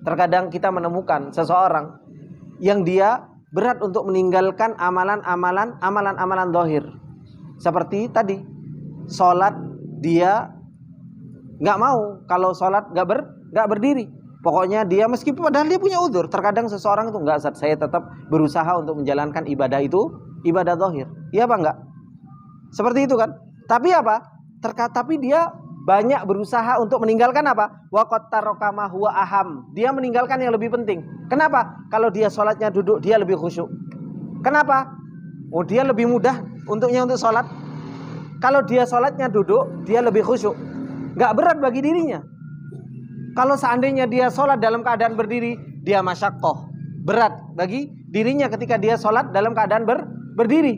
terkadang kita menemukan seseorang yang dia berat untuk meninggalkan amalan-amalan zahir. Seperti tadi, sholat dia nggak mau, kalau sholat nggak berdiri. Pokoknya dia meskipun padahal dia punya udzur. Terkadang seseorang itu nggak, saya tetap berusaha untuk menjalankan ibadah itu, ibadah zahir. Iya apa enggak? Seperti itu kan? Tapi apa? Tapi dia banyak berusaha untuk meninggalkan apa? Wa qad taraka ma huwa aham. Dia meninggalkan yang lebih penting. Kenapa? Kalau dia sholatnya duduk, dia lebih khusyuk. Kenapa? Oh, dia lebih mudah untuknya untuk sholat. Kalau dia sholatnya duduk, dia lebih khusyuk. Gak berat bagi dirinya. Kalau seandainya dia sholat dalam keadaan berdiri, dia masyaqqah. Berat bagi dirinya ketika dia sholat dalam keadaan berdiri.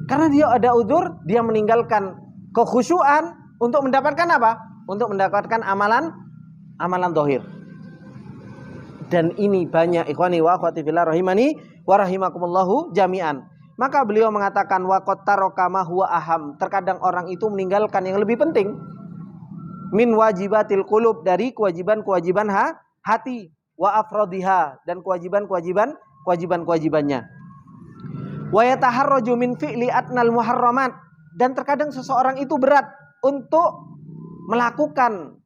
Karena dia ada udzur, dia meninggalkan kekhusyuan untuk mendapatkan apa? Untuk mendapatkan amalan zahir. Dan ini banyak ikhwani wa akhwati fillah rahimani wa rahimakumullahu jami'an. Maka beliau mengatakan wa qad taraka ma huwa aham. Terkadang orang itu meninggalkan yang lebih penting min wajibatil qulub, dari kewajiban-kewajiban hati, wa afrodiha, dan kewajibannya. Wa yataharraju min fi'li adnal muharramat, dan terkadang seseorang itu berat untuk melakukan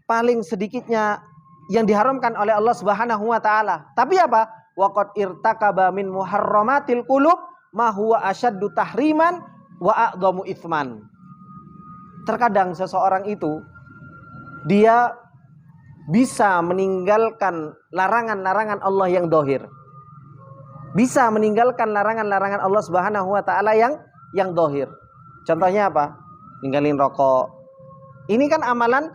paling sedikitnya yang diharamkan oleh Allah Subhanahu wa taala. Tapi apa? Wa qad irtakaba min muharramatil qulub ma huwa asyaddu tahriman wa a'dhamu itsman. Terkadang seseorang itu dia bisa meninggalkan larangan-larangan Allah yang zahir. Bisa meninggalkan larangan-larangan Allah Subhanahu wa taala yang zahir. Contohnya apa? Ninggalin rokok. Ini kan amalan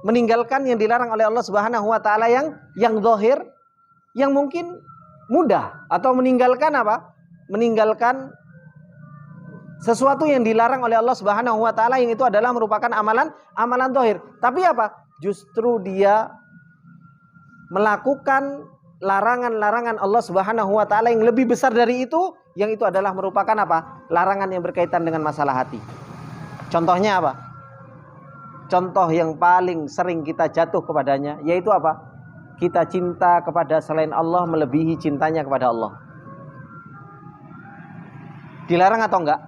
meninggalkan yang dilarang oleh Allah Subhanahu wa taala yang zahir, yang mungkin mudah, atau meninggalkan apa? Meninggalkan sesuatu yang dilarang oleh Allah Subhanahu wa taala yang itu adalah merupakan amalan zahir. Tapi apa? Justru dia melakukan larangan-larangan Allah Subhanahu wa taala yang lebih besar dari itu, yang itu adalah merupakan apa? Larangan yang berkaitan dengan masalah hati. Contohnya apa? Contoh yang paling sering kita jatuh kepadanya yaitu apa? Kita cinta kepada selain Allah melebihi cintanya kepada Allah. Dilarang atau enggak?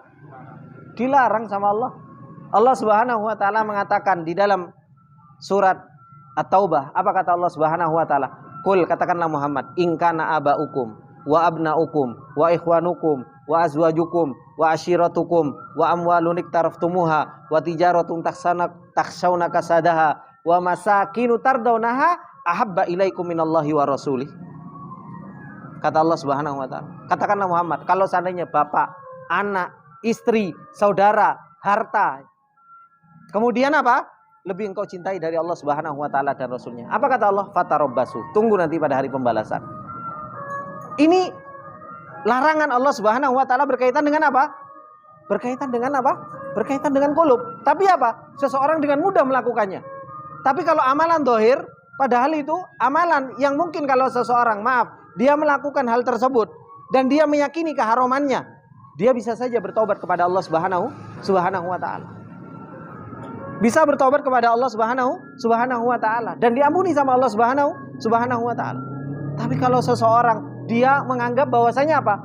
Dilarang sama Allah. Allah Subhanahu wa taala mengatakan di dalam surat At-Taubah, apa kata Allah Subhanahu wa taala? Qul, katakanlah Muhammad, in kana abaukum wa abnaukum wa ikhwanukum wa azwajukum wa ashiratukum wa amwalun iktaraftumuha wa tijaratun takhshawna kasadaha wa masakinu tardawnaha ahabba ilaikum minallahi wa rasulih. Kata Allah Subhanahu wa taala, katakanlah Muhammad, kalau seandainya bapak, anak, istri, saudara, harta, kemudian apa? Lebih engkau cintai dari Allah Subhanahu wa taala dan Rasulnya. Apa kata Allah? Fatarabbasu, tunggu nanti pada hari pembalasan. Ini larangan Allah Subhanahu wa taala berkaitan dengan apa? Berkaitan dengan apa? Berkaitan dengan qulub. Tapi apa? Seseorang dengan mudah melakukannya. Tapi kalau amalan zahir, padahal itu amalan yang mungkin kalau seseorang, dia melakukan hal tersebut dan dia meyakini keharamannya, dia bisa saja bertobat kepada Allah Subhanahu wa taala. Bisa bertobat kepada Allah Subhanahu wa taala dan diampuni sama Allah Subhanahu wa taala. Tapi kalau seseorang dia menganggap bahwasanya apa?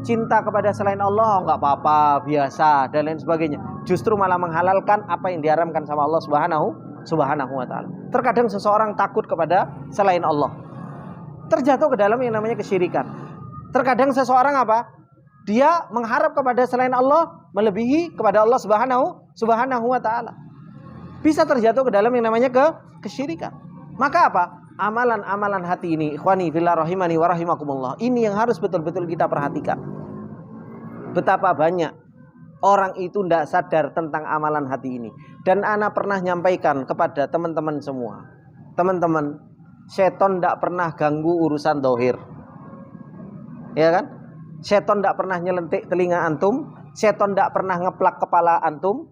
Cinta kepada selain Allah enggak apa-apa, biasa dan lain sebagainya. Justru malah menghalalkan apa yang diharamkan sama Allah Subhanahu wa taala. Terkadang seseorang takut kepada selain Allah, terjatuh ke dalam yang namanya kesyirikan. Terkadang seseorang apa? Dia mengharap kepada selain Allah melebihi kepada Allah Subhanahu wa taala. Bisa terjatuh ke dalam yang namanya kesyirikan. Maka apa? Amalan-amalan hati ini, ikhwani fillah rahimani wa rahimakumullah, ini yang harus betul-betul kita perhatikan. Betapa banyak orang itu tidak sadar tentang amalan hati ini. Dan ana pernah nyampaikan kepada teman-teman semua, teman-teman, setan tidak pernah ganggu urusan zahir, ya kan? Setan tidak pernah nyelentik telinga antum, setan tidak pernah ngeplak kepala antum.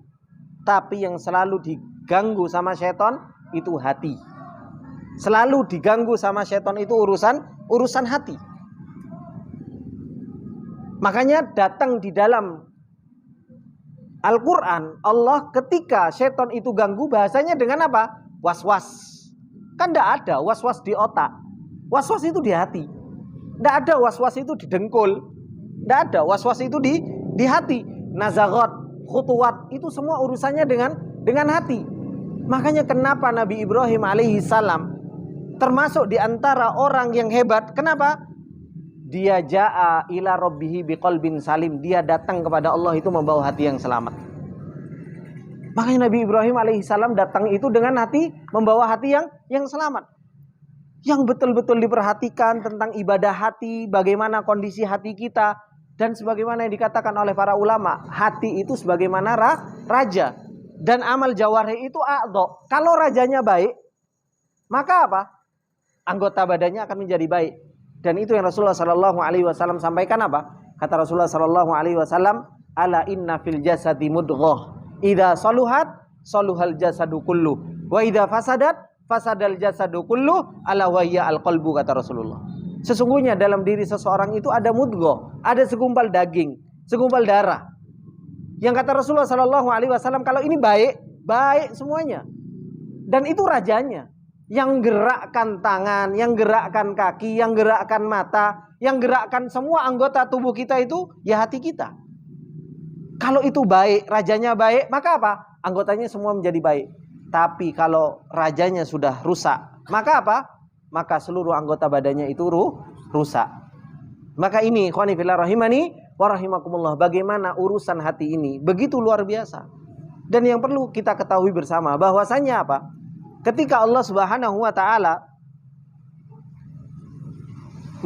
Tapi yang selalu diganggu sama setan itu hati. Selalu diganggu sama setan itu urusan hati. Makanya datang di dalam Al-Quran, Allah ketika setan itu ganggu bahasanya dengan apa? Was-was. Kan tidak ada was-was di otak. Was-was itu di hati. Tidak ada was-was itu di dengkul. Tidak ada was-was itu di hati. Nazagot, khutuwat, itu semua urusannya dengan hati. Makanya kenapa Nabi Ibrahim alaihi salam termasuk di antara orang yang hebat. Kenapa? Dia ja'a ila rabbihi biqalbin salim. Dia datang kepada Allah itu membawa hati yang selamat. Makanya Nabi Ibrahim alaihissalam datang itu dengan hati, membawa hati yang selamat, yang betul-betul diperhatikan tentang ibadah hati, bagaimana kondisi hati kita, dan sebagaimana yang dikatakan oleh para ulama, hati itu sebagaimana raja, dan amal jawarih itu a'dha. Kalau rajanya baik, maka apa? Anggota badannya akan menjadi baik. Dan itu yang Rasulullah Shallallahu Alaihi Wasallam sampaikan apa? Kata Rasulullah Shallallahu Alaihi Wasallam, ala inna fil jasadi mudghah, idza saluhat saluhal jasadu kullu, wa idza fasadat fasadal jasadu kullu, ala wahya al qalbu, kata Rasulullah. Sesungguhnya dalam diri seseorang itu ada mudghah, ada segumpal daging, segumpal darah. Yang kata Rasulullah Shallallahu Alaihi Wasallam, kalau ini baik, baik semuanya. Dan itu rajanya, yang gerakkan tangan, yang gerakkan kaki, yang gerakkan mata, yang gerakkan semua anggota tubuh kita itu ya hati kita. Kalau itu baik, rajanya baik, maka apa? Anggotanya semua menjadi baik. Tapi kalau rajanya sudah rusak, maka apa? Maka seluruh anggota badannya itu rusak. Maka ini, ikhwani fillah rahimani wa rahimakumullah, bagaimana urusan hati ini begitu luar biasa. Dan yang perlu kita ketahui bersama bahwasanya apa? Ketika Allah Subhanahu wa taala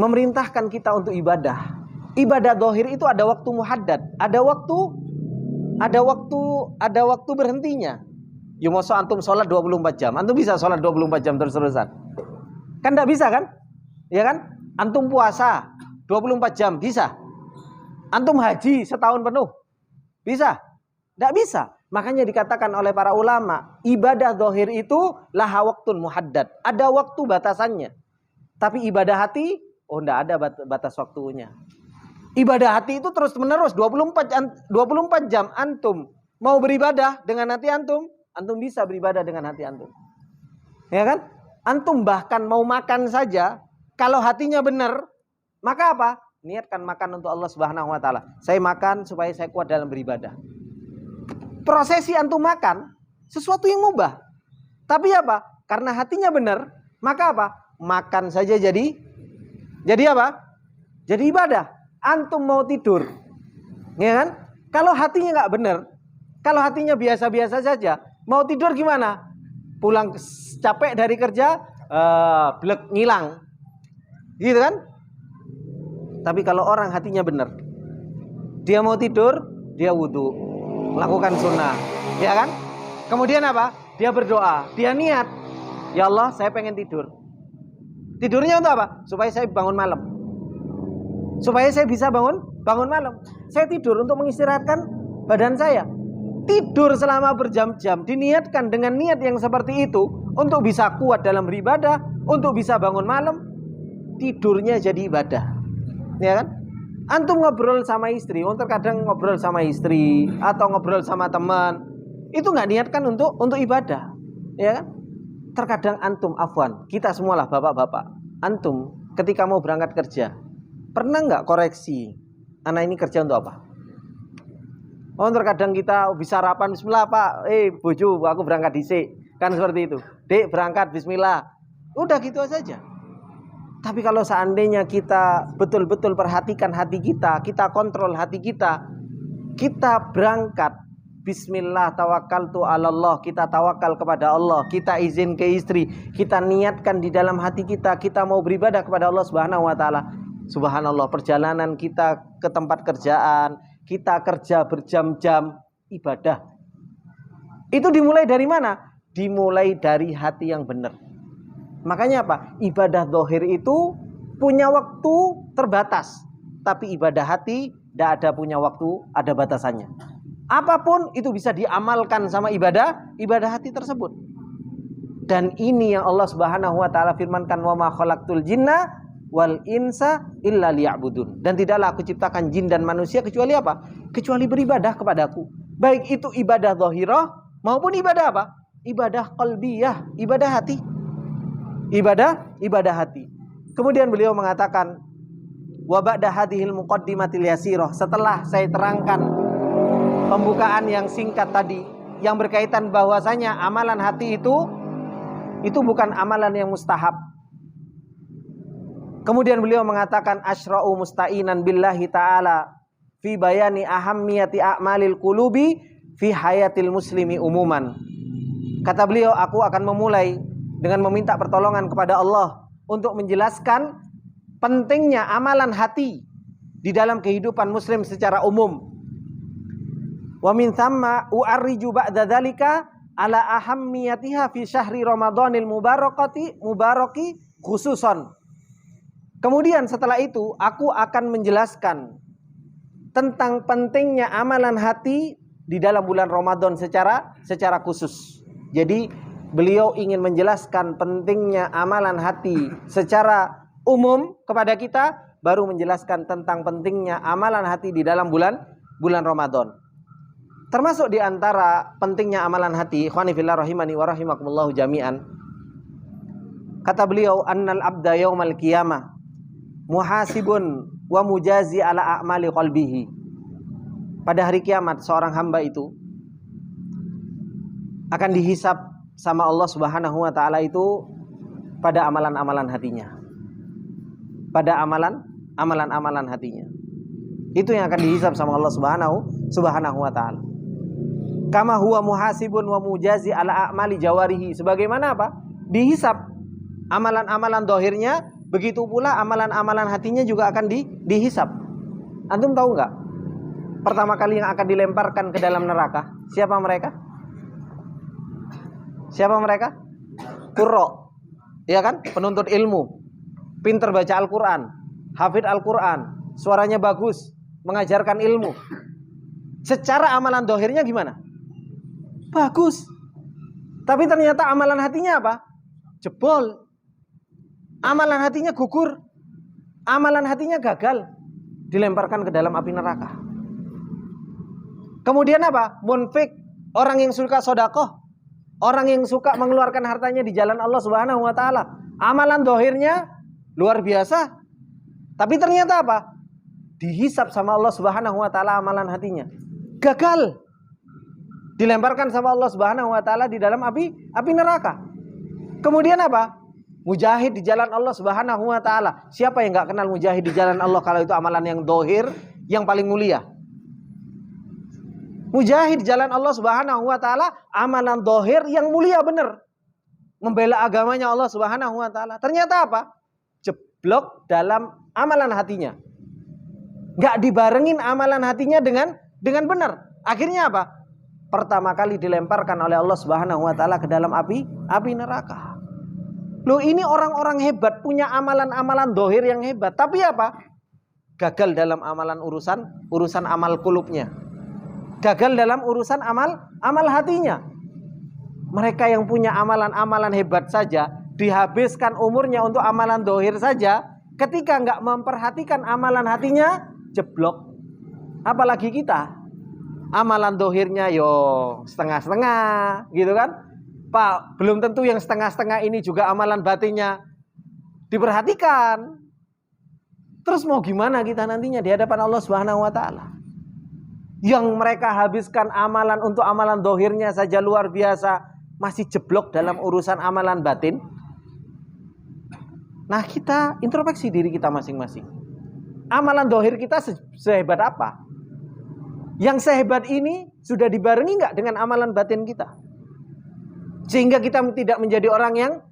memerintahkan kita untuk ibadah, ibadah zahir itu ada waktu muhaddad, ada waktu berhentinya. Ya masa antum sholat 24 jam, antum bisa sholat 24 jam terus-terusan? Kan enggak bisa kan? Ya kan? Antum puasa 24 jam bisa? Antum haji setahun penuh bisa? Enggak bisa. Makanya dikatakan oleh para ulama, ibadah zahir itu laha waktun muhaddad, ada waktu batasannya. Tapi ibadah hati, oh enggak ada batas waktunya. Ibadah hati itu terus menerus 24 jam antum mau beribadah dengan hati antum bisa beribadah dengan hati antum. Ya kan? Antum bahkan mau makan saja, kalau hatinya benar, maka apa? Niatkan makan untuk Allah Subhanahu wa taala. Saya makan supaya saya kuat dalam beribadah. Prosesi antum makan sesuatu yang mubah. Tapi apa? Karena hatinya benar, maka apa? Makan saja jadi apa? Jadi ibadah. Antum mau tidur, ya kan? Kalau hatinya nggak benar, kalau hatinya biasa-biasa saja, mau tidur gimana? Pulang capek dari kerja, blek ngilang, gitu kan? Tapi kalau orang hatinya benar, dia mau tidur, dia wudhu, lakukan sunnah, ya kan? Kemudian apa? Dia berdoa, dia niat, ya Allah, saya pengen tidur. Tidurnya untuk apa? Supaya saya bangun malam. Supaya saya bisa bangun malam. Saya tidur untuk mengistirahatkan badan saya. Tidur selama berjam-jam diniatkan dengan niat yang seperti itu untuk bisa kuat dalam beribadah, untuk bisa bangun malam. Tidurnya jadi ibadah. Ya kan? Antum ngobrol sama istri, terkadang ngobrol sama istri atau ngobrol sama teman, itu nggak niatkan untuk ibadah, ya kan? Terkadang antum, afwan, kita semualah bapak-bapak, antum ketika mau berangkat kerja, pernah nggak koreksi, anak ini kerja untuk apa? Oh, terkadang kita bisa sarapan, bismillah pak, bojo, aku berangkat dhisik, kan seperti itu. Dek berangkat, bismillah, udah gitu saja. Tapi kalau seandainya kita betul-betul perhatikan hati kita, kita kontrol hati kita berangkat, bismillah tawakkaltu 'alallah, kita tawakal kepada Allah, kita izin ke istri, kita niatkan di dalam hati kita mau beribadah kepada Allah Subhanahu wa taala. Subhanallah, perjalanan kita ke tempat kerjaan, kita kerja berjam-jam, ibadah. Itu dimulai dari mana? Dimulai dari hati yang benar. Makanya apa? Ibadah zahir itu punya waktu terbatas, tapi ibadah hati tidak ada punya waktu, ada batasannya. Apapun itu bisa diamalkan sama ibadah hati tersebut. Dan ini yang Allah Subhanahu wa taala firmankan, wa ma khalaqtul jinna wal insa illa liya'budun. Dan tidaklah aku ciptakan jin dan manusia kecuali apa? Kecuali beribadah kepadaku. Baik itu ibadah zahirah maupun ibadah apa? Ibadah qalbiyah, ibadah hati. Ibadah hati. Kemudian beliau mengatakan, wa ba'da hadhil muqaddimatil yasirah, setelah saya terangkan pembukaan yang singkat tadi yang berkaitan bahwasanya amalan hati itu bukan amalan yang mustahab. Kemudian beliau mengatakan, asyra'u musta'inan billahi ta'ala fi bayani ahammiyati a'malil qulubi fi hayatil muslimi umuman. Kata beliau, aku akan memulai dengan meminta pertolongan kepada Allah untuk menjelaskan pentingnya amalan hati di dalam kehidupan muslim secara umum. Wa min thamma u'arriju ba'da dzalika ala ahammiyatiha fi syahri Ramadhanil mubaraki khususan. Kemudian setelah itu aku akan menjelaskan tentang pentingnya amalan hati di dalam bulan Ramadan secara khusus. Jadi beliau ingin menjelaskan pentingnya amalan hati secara umum kepada kita, baru menjelaskan tentang pentingnya amalan hati di dalam bulan Ramadan. Termasuk di antara pentingnya amalan hati, ikhwani fillah rahimani wa rahimakumullah jami'an. Kata beliau, annal abda yaumal qiyamah muhasibun wa mujazi ala a'mali qalbihi. Pada hari kiamat seorang hamba itu akan dihisab sama Allah Subhanahu wa taala itu pada amalan-amalan hatinya. Pada amalan-amalan hatinya. Itu yang akan dihisab sama Allah Subhanahu wa taala. Kama huwa muhasibun wa mujazi ala a'mali jawarihi. Sebagaimana apa? Dihisab amalan-amalan dohirnya, begitu pula amalan-amalan hatinya juga akan dihisab. Antum tahu enggak? Pertama kali yang akan dilemparkan ke dalam neraka, siapa mereka? Siapa mereka? Qurra. Ya kan? Penuntut ilmu. Pintar baca Al-Qur'an, hafid Al-Qur'an, suaranya bagus, mengajarkan ilmu. Secara amalan dohirnya gimana? Bagus. Tapi ternyata amalan hatinya apa? Jebol. Amalan hatinya gugur. Amalan hatinya gagal. Dilemparkan ke dalam api neraka. Kemudian apa? Munfik, orang yang suka sedekah, orang yang suka mengeluarkan hartanya di jalan Allah Subhanahu wa taala. Amalan dohirnya luar biasa. Tapi ternyata apa? Dihisab sama Allah Subhanahu wa taala amalan hatinya. Gagal. Dilemparkan sama Allah Subhanahu wa taala di dalam api neraka. Kemudian apa? Mujahid di jalan Allah Subhanahu wa taala. Siapa yang enggak kenal mujahid di jalan Allah kalau itu amalan yang dohir yang paling mulia? Mujahid di jalan Allah Subhanahu wa taala, amalan dohir yang mulia benar. Membela agamanya Allah Subhanahu wa taala. Ternyata apa? Jeblok dalam amalan hatinya. Enggak dibarengin amalan hatinya dengan benar. Akhirnya apa? Pertama kali dilemparkan oleh Allah Subhanahu wa taala ke dalam api neraka. Loh, ini orang-orang hebat, punya amalan-amalan dohir yang hebat. Tapi apa? Gagal dalam amalan urusan amal kulubnya. Gagal dalam urusan amal hatinya. Mereka yang punya amalan-amalan hebat saja, dihabiskan umurnya untuk amalan dohir saja, ketika nggak memperhatikan amalan hatinya, jeblok. Apalagi kita, amalan dohirnya yo setengah-setengah, gitu kan? Pak, belum tentu yang setengah-setengah ini juga amalan batinnya diperhatikan. Terus mau gimana kita nantinya di hadapan Allah Subhanahu wa taala? Yang mereka habiskan amalan untuk amalan dohirnya saja luar biasa, masih jeblok dalam urusan amalan batin. Nah, kita introspeksi diri kita masing-masing. Amalan dohir kita sehebat apa? Yang sehebat ini sudah dibarengi nggak dengan amalan batin kita? Sehingga kita tidak menjadi orang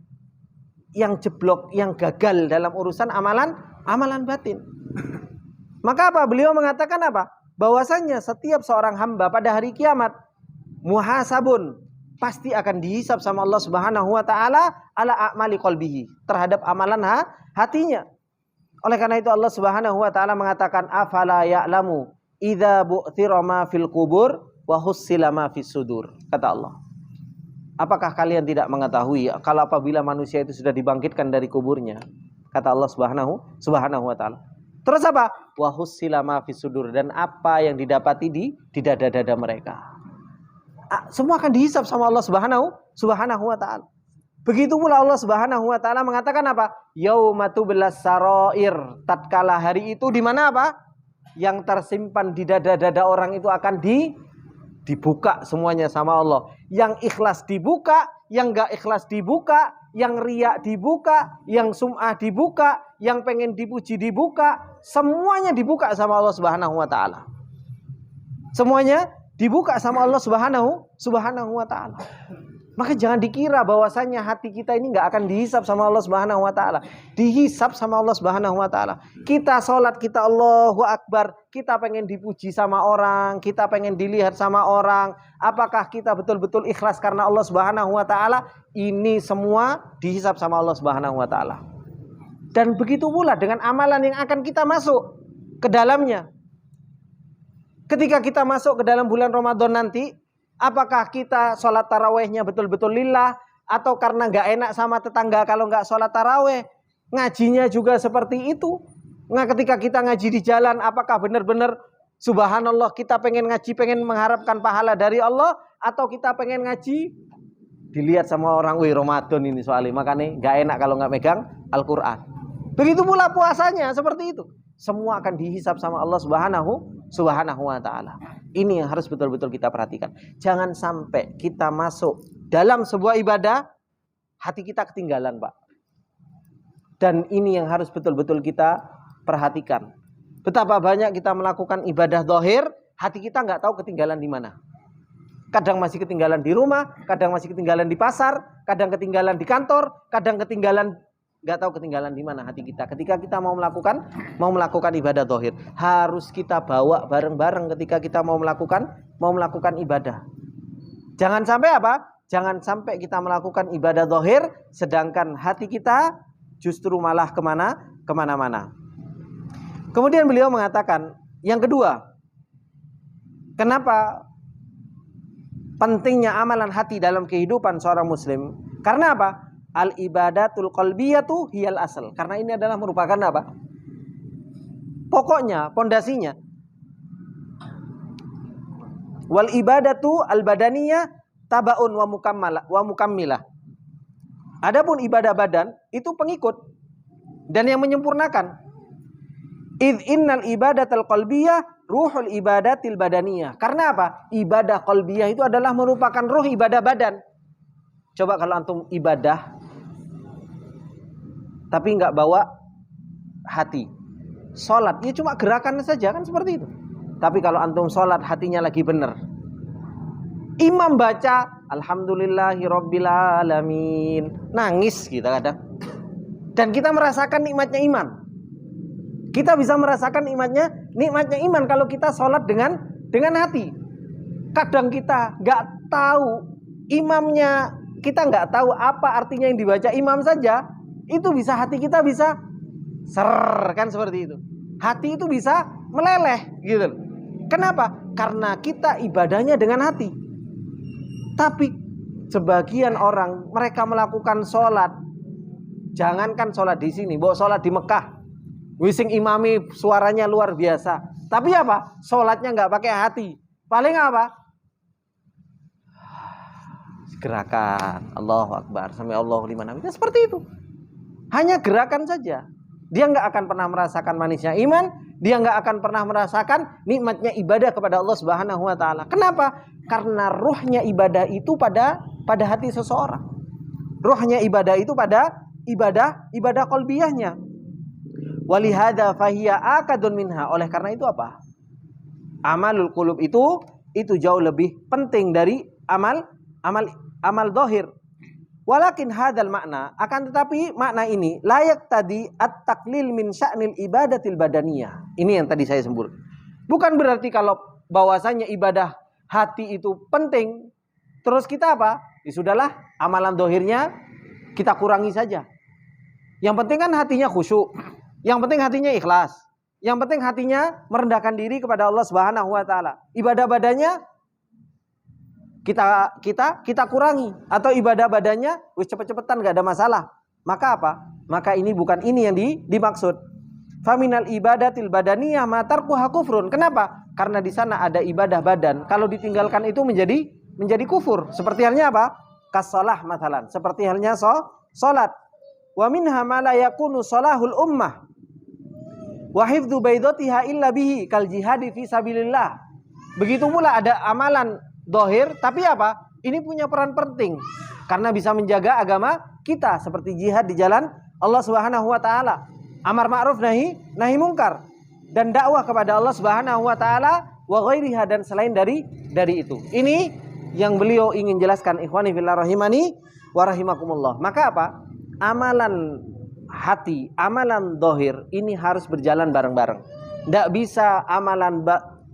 yang jeblok, yang gagal dalam urusan amalan batin. Maka apa? Beliau mengatakan apa? Bahwasanya setiap seorang hamba pada hari kiamat muhasabun, pasti akan dihisab sama Allah Subhanahu wa taala ala a'mali qalbihi, terhadap amalan hatinya. Oleh karena itu Allah Subhanahu wa taala mengatakan afala ya'lamu idza bu'thira ma fil qubur wa hussila ma fis sudur. Kata Allah, apakah kalian tidak mengetahui kalau apabila manusia itu sudah dibangkitkan dari kuburnya? Kata Allah Subhanahu wa taala. Terus apa? Wa hussila ma fis sudur, dan apa yang didapati di dada-dada mereka. Semua akan dihisab sama Allah Subhanahu wa taala. Begitu pula Allah Subhanahu wa taala mengatakan apa? Yauma tublas sarair, tatkala hari itu di mana apa? Yang tersimpan di dada-dada orang itu akan dibuka semuanya sama Allah. Yang ikhlas dibuka, yang enggak ikhlas dibuka, yang riya dibuka, yang sum'ah dibuka, yang pengen dipuji dibuka, semuanya dibuka sama Allah Subhanahu wa taala. Semuanya dibuka sama Allah Subhanahu wa taala. Maka jangan dikira bahwasanya hati kita ini nggak akan dihisap sama Allah Subhanahu wa taala. Dihisap sama Allah Subhanahu wa taala. Kita sholat, kita Allahu Akbar, kita pengen dipuji sama orang, kita pengen dilihat sama orang. Apakah kita betul-betul ikhlas karena Allah Subhanahu wa taala? Ini semua dihisap sama Allah Subhanahu wa taala. Dan begitu pula dengan amalan yang akan kita masuk ke dalamnya. Ketika kita masuk ke dalam bulan Ramadan nanti, apakah kita sholat tarawehnya betul-betul lillah, atau karena gak enak sama tetangga kalau gak sholat taraweh? Ngajinya juga seperti itu. Nah, ketika kita ngaji di jalan, apakah benar-benar subhanallah kita pengen ngaji, pengen mengharapkan pahala dari Allah, atau kita pengen ngaji dilihat sama orang, wih Ramadan ini soalnya, makanya gak enak kalau gak megang Al-Quran. Begitu pula puasanya seperti itu. Semua akan dihisap sama Allah Subhanahu wa taala. Ini yang harus betul-betul kita perhatikan. Jangan sampai kita masuk dalam sebuah ibadah, hati kita ketinggalan, Pak. Dan ini yang harus betul-betul kita perhatikan. Betapa banyak kita melakukan ibadah zahir, hati kita nggak tahu ketinggalan di mana. Kadang masih ketinggalan di rumah, kadang masih ketinggalan di pasar, kadang ketinggalan di kantor, kadang ketinggalan, nggak tahu ketinggalan di mana hati kita. Ketika kita mau melakukan ibadah zahir, harus kita bawa bareng-bareng ketika kita mau melakukan ibadah. Jangan sampai apa? Jangan sampai kita melakukan ibadah zahir sedangkan hati kita justru malah kemana-mana. Kemudian beliau mengatakan yang kedua, kenapa pentingnya amalan hati dalam kehidupan seorang muslim? Karena apa? Al-ibadatul qalbiyatu hiyal asal. Karena ini adalah merupakan apa? Pokoknya, pondasinya. Wal ibadatu al-badaniyah tabaun wa mukammilah. Adapun ibadah badan itu pengikut dan yang menyempurnakan. Idz innal ibadatal qalbiyah ruhul ibadatil badaniyah. Karena apa? Ibadah qalbiyah itu adalah merupakan ruh ibadah badan. Coba kalau antum ibadah tapi nggak bawa hati, sholat ya cuma gerakan saja kan seperti itu. Tapi kalau antum sholat hatinya lagi benar, imam baca alhamdulillahirabbil alamin, nangis kita kadang. Dan kita merasakan nikmatnya iman. Kita bisa merasakan nikmatnya iman kalau kita sholat dengan hati. Kadang kita nggak tahu imamnya, kita nggak tahu apa artinya yang dibaca imam saja. Itu bisa hati kita bisa kan seperti itu. Hati itu bisa meleleh gitu. Kenapa? Karena kita ibadahnya dengan hati. Tapi sebagian orang mereka melakukan sholat, jangankan sholat di sini, bawa sholat di Mekah, wising imami suaranya luar biasa. Tapi apa? Sholatnya nggak pakai hati. Paling apa? Gerakan Allahu Akbar sampai Allahu liman hamidah seperti itu. Hanya gerakan saja. Dia nggak akan pernah merasakan manisnya iman. Dia nggak akan pernah merasakan nikmatnya ibadah kepada Allah Subhanahu wa taala. Kenapa? Karena ruhnya ibadah itu pada hati seseorang. Ruhnya ibadah itu pada ibadah qalbiyahnya. Walihada fahiya akadun minha. Oleh karena itu apa? Amalul qulub itu jauh lebih penting dari amal zahir. Walakin hadal makna, akan tetapi makna ini layak tadi at-taklil min sya'nil ibadatil badaniyah. Ini yang tadi saya sebut. Bukan berarti kalau bahwasanya ibadah hati itu penting, terus kita apa? Ya sudahlah, amalan dohirnya kita kurangi saja. Yang penting kan hatinya khusyuk. Yang penting hatinya ikhlas. Yang penting hatinya merendahkan diri kepada Allah Subhanahu wa taala. Ibadah badannya kita kurangi, atau ibadah badannya wis cepet-cepetan gak ada masalah. Maka apa? Maka ini bukan ini yang dimaksud. Faminal ibadatil badaniyah ma tarkuha kufrun. Kenapa? Karena di sana ada ibadah badan. Kalau ditinggalkan itu menjadi kufur. Seperti halnya apa? Kasalah masalan. Seperti halnya salat. Wa minha ma la yakunu salahul ummah wa hifdzu baydatiha illa bihi kal jihadi fi sabilillah. Begitu pula ada amalan dohir, tapi apa? Ini punya peran penting karena bisa menjaga agama kita seperti jihad di jalan Allah Subhanahu wa taala, amar ma'ruf nahi mungkar, dan dakwah kepada Allah Subhanahu wa taala wa ghairiha, dan selain dari itu. Ini yang beliau ingin jelaskan, ikhwani fillah rahimani wa rahimakumullah. Maka apa? Amalan hati, amalan dohir ini harus berjalan bareng-bareng. Tidak bisa amalan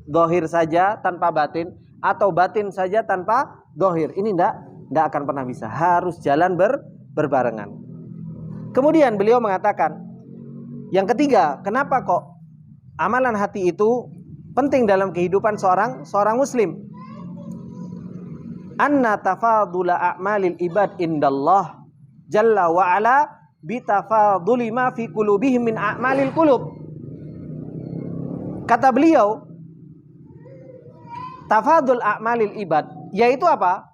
dohir saja tanpa batin, atau batin saja tanpa dohir. Ini tidak akan pernah bisa. Harus jalan berbarengan. Kemudian beliau mengatakan, yang ketiga, kenapa kok amalan hati itu penting dalam kehidupan seorang muslim? Anna tafadula a'malil ibad indallah jalla wa ala bitafaduli ma fi qulubihim min a'malil qulub. Kata beliau, tafadul a'malil ibad, yaitu apa?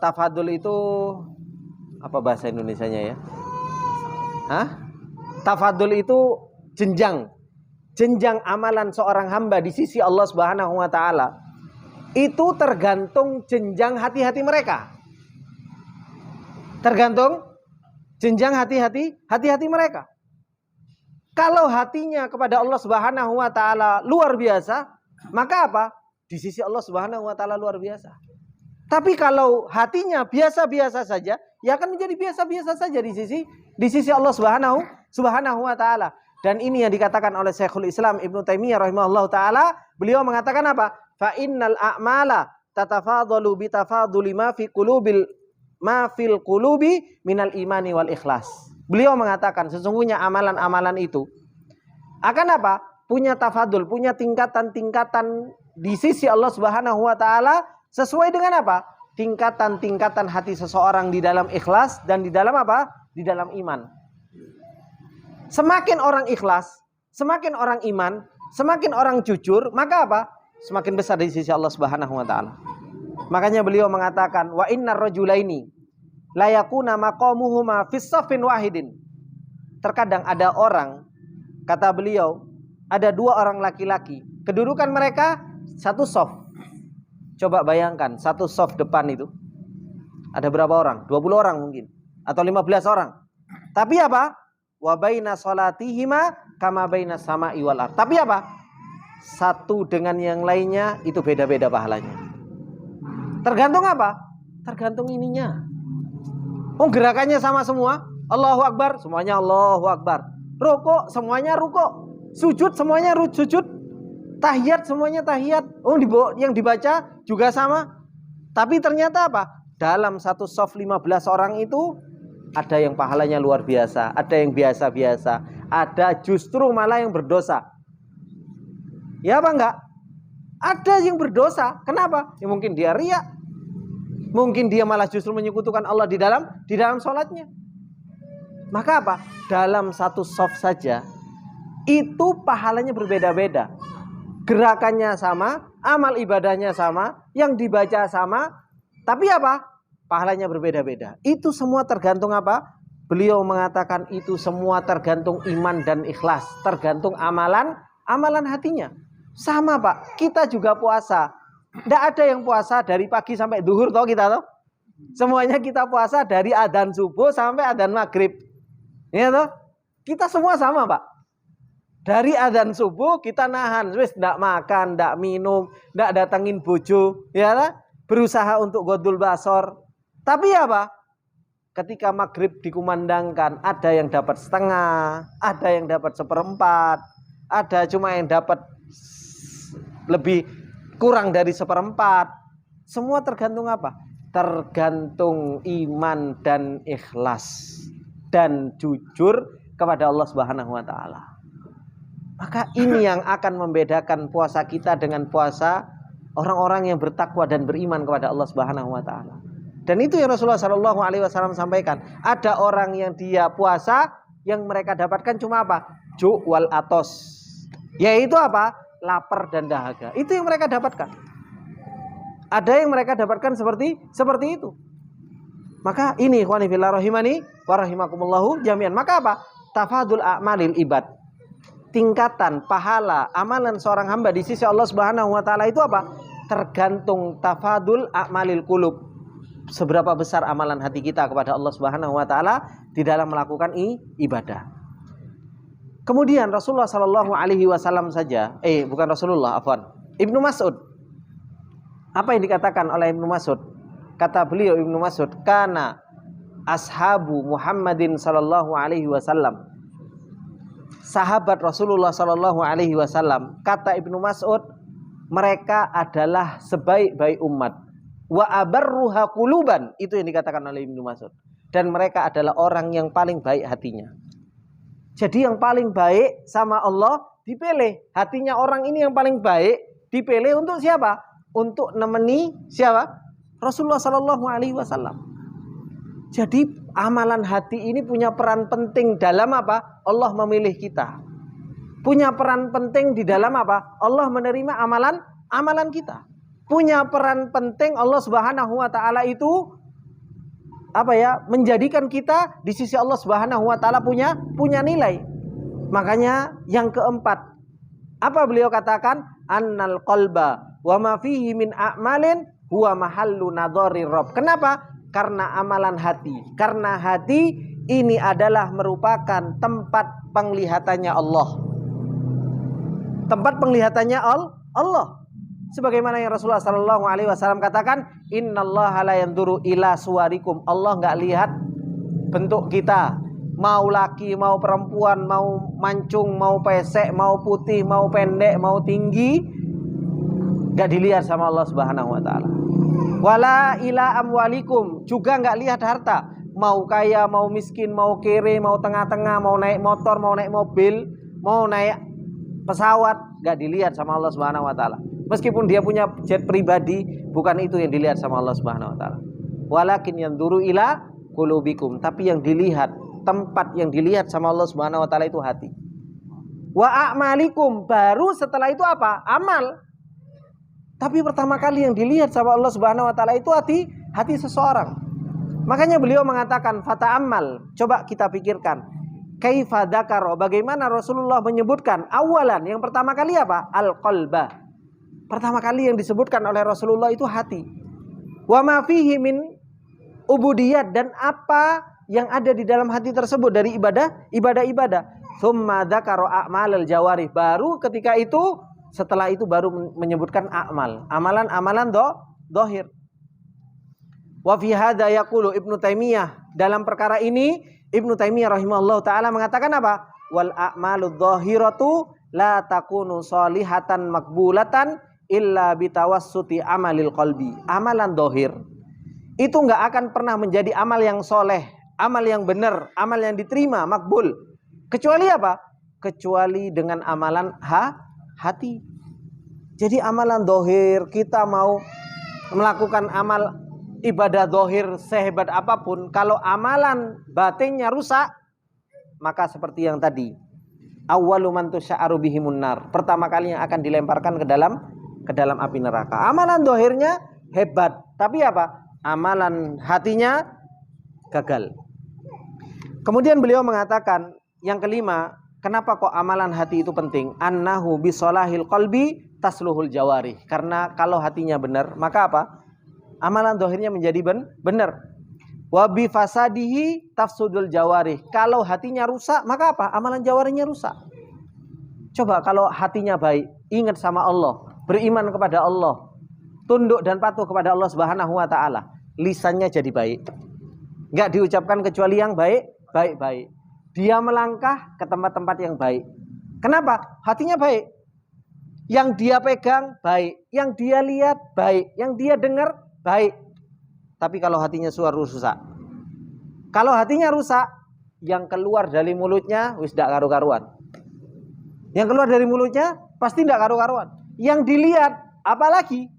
Tafadul itu apa bahasa Indonesianya ya? Tafadul itu jenjang amalan seorang hamba di sisi Allah Subhanahu wa taala. Itu tergantung jenjang hati-hati mereka. Tergantung jenjang hati-hati mereka. Kalau hatinya kepada Allah Subhanahu wa taala luar biasa, maka apa? Di sisi Allah Subhanahu wa taala luar biasa. Tapi kalau hatinya biasa-biasa saja, ya akan menjadi biasa-biasa saja di sisi Allah Subhanahu wa taala. Dan ini yang dikatakan oleh Syekhul Islam Ibnu Taimiyah rahimahullahu taala. Beliau mengatakan apa? Fa innal a'mala tatafadalu bi tafaduli ma fil qulubi minal imani wal ikhlas. Beliau mengatakan sesungguhnya amalan-amalan itu akan apa? Punya tafadul, punya tingkatan-tingkatan di sisi Allah Subhanahu wa taala sesuai dengan apa? Tingkatan-tingkatan hati seseorang di dalam ikhlas dan di dalam apa? Di dalam iman. Semakin orang ikhlas, semakin orang iman, semakin orang jujur, maka apa? Semakin besar di sisi Allah Subhanahu wa taala. Makanya beliau mengatakan, wa innar rajulaini la yakuna maqamuhuma fis saffin wahidin. Terkadang ada orang, kata beliau, ada dua orang laki-laki, kedudukan mereka satu shaf. Coba bayangkan, satu shaf depan itu ada berapa orang? 20 orang mungkin, atau 15 orang. Tapi apa? Wa baina salatihima kama baina sama'i wal ardh. Tapi apa? Satu dengan yang lainnya itu beda-beda pahalanya. Tergantung apa? Tergantung ininya. Gerakannya sama semua. Allahu Akbar, semuanya Allahu Akbar. Rukuk, semuanya rukuk. Sujud, semuanya sujud. Tahiyat, semuanya tahiyat. Yang dibaca juga sama. Tapi ternyata apa? Dalam satu shaf 15 orang itu ada yang pahalanya luar biasa, ada yang biasa-biasa, ada justru malah yang berdosa. Ya apa enggak? Ada yang berdosa. Kenapa? Ya mungkin dia riya. Mungkin dia malah justru menyekutukan Allah di dalam sholatnya. Maka apa? Dalam satu shaf saja itu pahalanya berbeda-beda. Gerakannya sama, amal ibadahnya sama, yang dibaca sama, tapi apa? Pahalanya berbeda-beda. Itu semua tergantung apa? Beliau mengatakan itu semua tergantung iman dan ikhlas, tergantung amalan hatinya. Sama Pak, kita juga puasa. Tidak ada yang puasa dari pagi sampai duhur toh kita toh. Semuanya kita puasa dari adzan subuh sampai adzan maghrib. Ya toh? Kita semua sama Pak. Dari adzan subuh kita nahan, wis ndak makan, ndak minum, ndak datengin bojo, ya toh? Berusaha untuk godul basor. Tapi apa? Ketika maghrib dikumandangkan, ada yang dapat setengah, ada yang dapat seperempat, ada cuma yang dapat lebih kurang dari seperempat. Semua tergantung apa? Tergantung iman dan ikhlas dan jujur kepada Allah Subhanahu wa taala. Maka ini yang akan membedakan puasa kita dengan puasa orang-orang yang bertakwa dan beriman kepada Allah Subhanahu wa taala. Dan itu yang Rasulullah Shallallahu alaihi wasallam sampaikan. Ada orang yang dia puasa yang mereka dapatkan cuma apa? Ju' wal atos. Yaitu apa? Lapar dan dahaga. Itu yang mereka dapatkan. Ada yang mereka dapatkan seperti itu. Maka ini ikhwani fillah rahimani wa rahimakumullahu jami'an. Maka apa? Tafadul a'malil ibad. Tingkatan pahala amalan seorang hamba di sisi Allah Subhanahu wa taala itu apa? Tergantung tafadul a'malil qulub. Seberapa besar amalan hati kita kepada Allah Subhanahu wa taala di dalam melakukan ibadah. Kemudian Rasulullah Shallallahu Alaihi Wasallam saja, bukan Rasulullah, afwan, Ibnu Mas'ud. Apa yang dikatakan oleh Ibnu Mas'ud? Kata beliau Ibnu Mas'ud, kana ashabu Muhammadin Shallallahu Alaihi Wasallam. Sahabat Rasulullah Shallallahu Alaihi Wasallam, kata Ibnu Mas'ud, mereka adalah sebaik-baik umat. Wa abarruha quluban, itu yang dikatakan oleh Ibnu Mas'ud. Dan mereka adalah orang yang paling baik hatinya. Jadi yang paling baik sama Allah dipilih. Hatinya orang ini yang paling baik dipilih untuk siapa? Untuk nemeni siapa? Rasulullah Sallallahu Alaihi Wasallam. Jadi amalan hati ini punya peran penting dalam apa? Allah memilih kita. Punya peran penting di dalam apa? Allah menerima amalan kita. Punya peran penting Allah Subhanahu Wa Taala itu menjadikan kita di sisi Allah Subhanahu Wa Taala punya nilai. Makanya yang keempat, apa beliau katakan? Annal qalba wa ma fihi min a'malin huwa mahallu nadhari Rabb. Kenapa? Karena amalan hati. Karena hati ini adalah merupakan tempat penglihatannya Allah. Tempat penglihatannya Allah. Sebagaimana yang Rasulullah Sallallahu Alaihi Wasallam katakan, Innallaha la yanzuru ila suwarikum. Allah nggak lihat bentuk kita, mau laki, mau perempuan, mau mancung, mau pesek, mau putih, mau pendek, mau tinggi, nggak dilihat sama Allah Subhanahu Wa Taala. Wala ila amwalikum, juga nggak lihat harta, mau kaya, mau miskin, mau kere, mau tengah-tengah, mau naik motor, mau naik mobil, mau naik pesawat, nggak dilihat sama Allah Subhanahu Wa Taala. Meskipun dia punya jet pribadi, bukan itu yang dilihat sama Allah Subhanahu Wa Taala. Walakin yanzuru ila qulubikum, tapi yang dilihat, tempat yang dilihat sama Allah Subhanahu Wa Taala itu hati. Wa a'malikum, baru setelah itu apa? Amal. Tapi pertama kali yang dilihat sama Allah Subhanahu Wa Taala itu hati seseorang. Makanya beliau mengatakan fata'ammal, coba kita pikirkan. Kaifa dzakara, bagaimana Rasulullah menyebutkan awalan, yang pertama kali apa? Al-qalba. Pertama kali yang disebutkan oleh Rasulullah itu hati. Wa ma fihi min ubudiyat, dan apa yang ada di dalam hati tersebut dari ibadah. Tsumma dzakara a'malal jawarih, baru ketika itu, setelah itu baru menyebutkan amalan dhahir. Wa fi hadza yaqulu Ibnu Taimiyah, dalam perkara ini Ibnu Taimiyah rahimahullahu taala mengatakan apa? Wal a'maludz dhahiratu la takunu sholihatan makbulatan illa bitawassuti amalil qalbi. Amalan dhahir itu enggak akan pernah menjadi amal yang soleh, amal yang benar, amal yang diterima, makbul. Kecuali apa? Kecuali dengan amalan hati. Jadi amalan dhahir, kita mau melakukan amal ibadah dhahir sehebat apapun, kalau amalan batinnya rusak, maka seperti yang tadi, awwalu man tusya'aru bihimun nar, pertama kali yang akan dilemparkan ke dalam api neraka. Amalan dhahirnya hebat, tapi apa? Amalan hatinya gagal. Kemudian beliau mengatakan yang kelima, kenapa kok amalan hati itu penting? Annahu bisolahil qalbi tasluhul jawarih. Karena kalau hatinya benar, maka apa? Amalan dhahirnya menjadi benar. Wa bi fasadihi tafsudul jawarih. Kalau hatinya rusak, maka apa? Amalan jawarihnya rusak. Coba kalau hatinya baik, ingat sama Allah, beriman kepada Allah, tunduk dan patuh kepada Allah Subhanahu Wa Taala, lisannya jadi baik. Enggak diucapkan kecuali yang baik. Dia melangkah ke tempat-tempat yang baik. Kenapa? Hatinya baik. Yang dia pegang baik, yang dia lihat baik, yang dia dengar baik. Tapi kalau hatinya rusak. Kalau hatinya rusak, yang keluar dari mulutnya wis ndak karu-karuan. Yang keluar dari mulutnya pasti ndak karu-karuan. Yang dilihat apalagi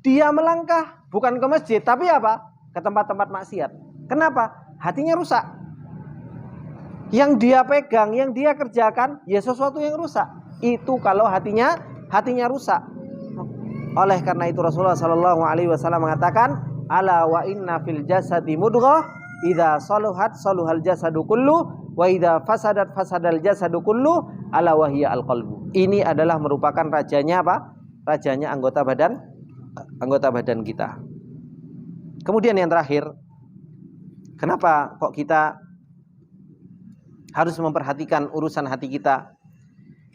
dia melangkah bukan ke masjid, tapi apa? Ke tempat-tempat maksiat. Kenapa? Hatinya rusak. Yang dia pegang, yang dia kerjakan, ya sesuatu yang rusak. Itu kalau hatinya rusak. Oleh karena itu Rasulullah Sallallahu Alaihi Wasallam mengatakan, ala wa inna fil jasadi mudghah, idza saluhat saluhal jasadu kullu, wa idza fasadat fasadal jasadu kullu, ala wa hiya al qalbu. Ini adalah merupakan rajanya apa? Rajanya anggota badan kita. Kemudian yang terakhir, kenapa kok kita harus memperhatikan urusan hati kita.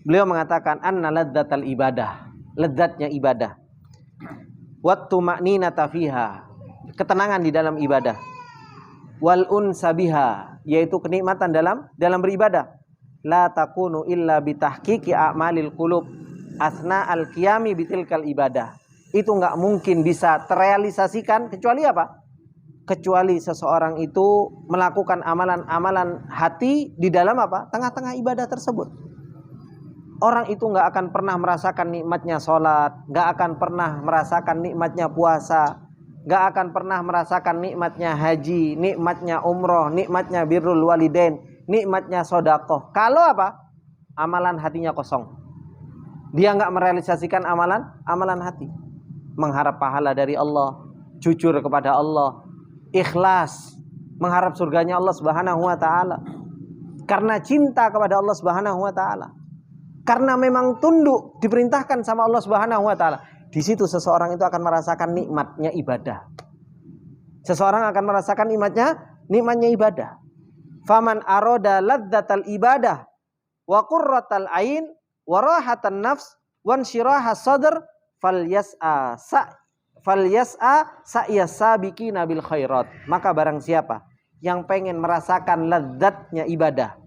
Beliau mengatakan anna ladzatal ibadah, lezatnya ibadah. Wattu ma'ninata fiha, ketenangan di dalam ibadah. Wal unsa biha, yaitu kenikmatan dalam beribadah. La takunu illa bitahqiqi a'malil qulub asna al-qiyami bitilkal ibadah. Itu enggak mungkin bisa terrealisasikan kecuali apa? Kecuali seseorang itu melakukan amalan-amalan hati di dalam apa? Tengah-tengah ibadah tersebut. Orang itu nggak akan pernah merasakan nikmatnya sholat, nggak akan pernah merasakan nikmatnya puasa, nggak akan pernah merasakan nikmatnya haji, nikmatnya umroh, nikmatnya birrul walidain, nikmatnya sodakoh. Kalau apa? Amalan hatinya kosong. Dia nggak merealisasikan amalan hati. Mengharap pahala dari Allah, jujur kepada Allah, ikhlas, mengharap surganya Allah Subhanahu wa taala. Karena cinta kepada Allah Subhanahu wa taala. Karena memang tunduk diperintahkan sama Allah Subhanahu wa taala. Di situ seseorang itu akan merasakan nikmatnya ibadah. Seseorang akan merasakan nikmatnya ibadah. Faman arada ladzatal ibadah wa qurratal ain wa rahatan nafs wa insyirahas sadr falyas'a sa'yasabiqina bil khairat. Maka barang siapa yang pengen merasakan lezatnya ibadah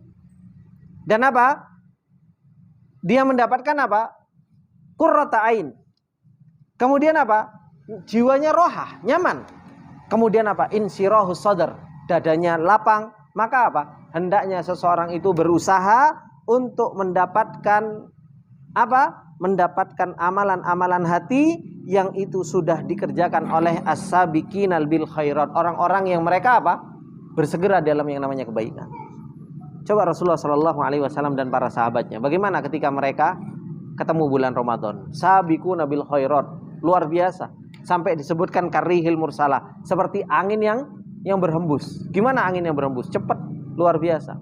dan apa? Dia mendapatkan apa? Qurrata ain. Kemudian apa? Jiwanya rohah, nyaman. Kemudian apa? Insyirahus sadr, dadanya lapang. Maka apa? Hendaknya seseorang itu berusaha untuk mendapatkan apa? Mendapatkan amalan-amalan hati yang itu sudah dikerjakan oleh as-sabiqinal bil khairat. Orang-orang yang mereka apa? Bersegera dalam yang namanya kebaikan. Coba Rasulullah Shallallahu Alaihi Wasallam dan para sahabatnya, bagaimana ketika mereka ketemu bulan Ramadan? Sabiquna bil khairat, luar biasa. Sampai disebutkan karihil mursalah, seperti angin yang berhembus. Gimana angin yang berhembus? Cepat, luar biasa.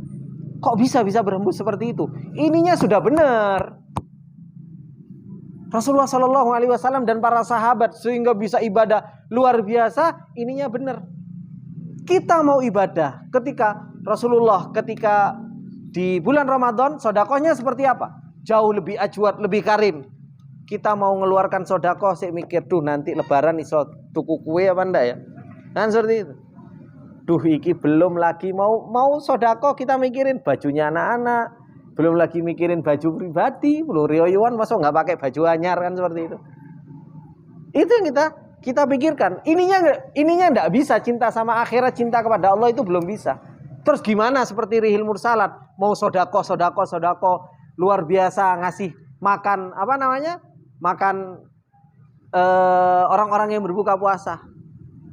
Kok bisa berhembus seperti itu? Ininya sudah benar. Rasulullah Shallallahu Alaihi Wasallam dan para sahabat sehingga bisa ibadah luar biasa. Ininya benar. Kita mau ibadah ketika Rasulullah ketika di bulan Ramadan sodakohnya seperti apa? Jauh lebih ajwad, lebih karim. Kita mau mengeluarkan sodakoh, saya mikir tuh nanti lebaran iso tuku kue apa enggak ya? Kan seperti itu. Duh iki belum lagi mau sodakoh kita mikirin bajunya anak-anak, belum lagi mikirin baju pribadi, belum rioyuan masa nggak pakai baju anyar kan seperti itu. Itu yang kita pikirkan. Ininya enggak bisa, cinta sama akhirat, cinta kepada Allah itu belum bisa. Terus gimana seperti rihil mursalat, mau sodako luar biasa, ngasih makan apa namanya, makan orang-orang yang berbuka puasa.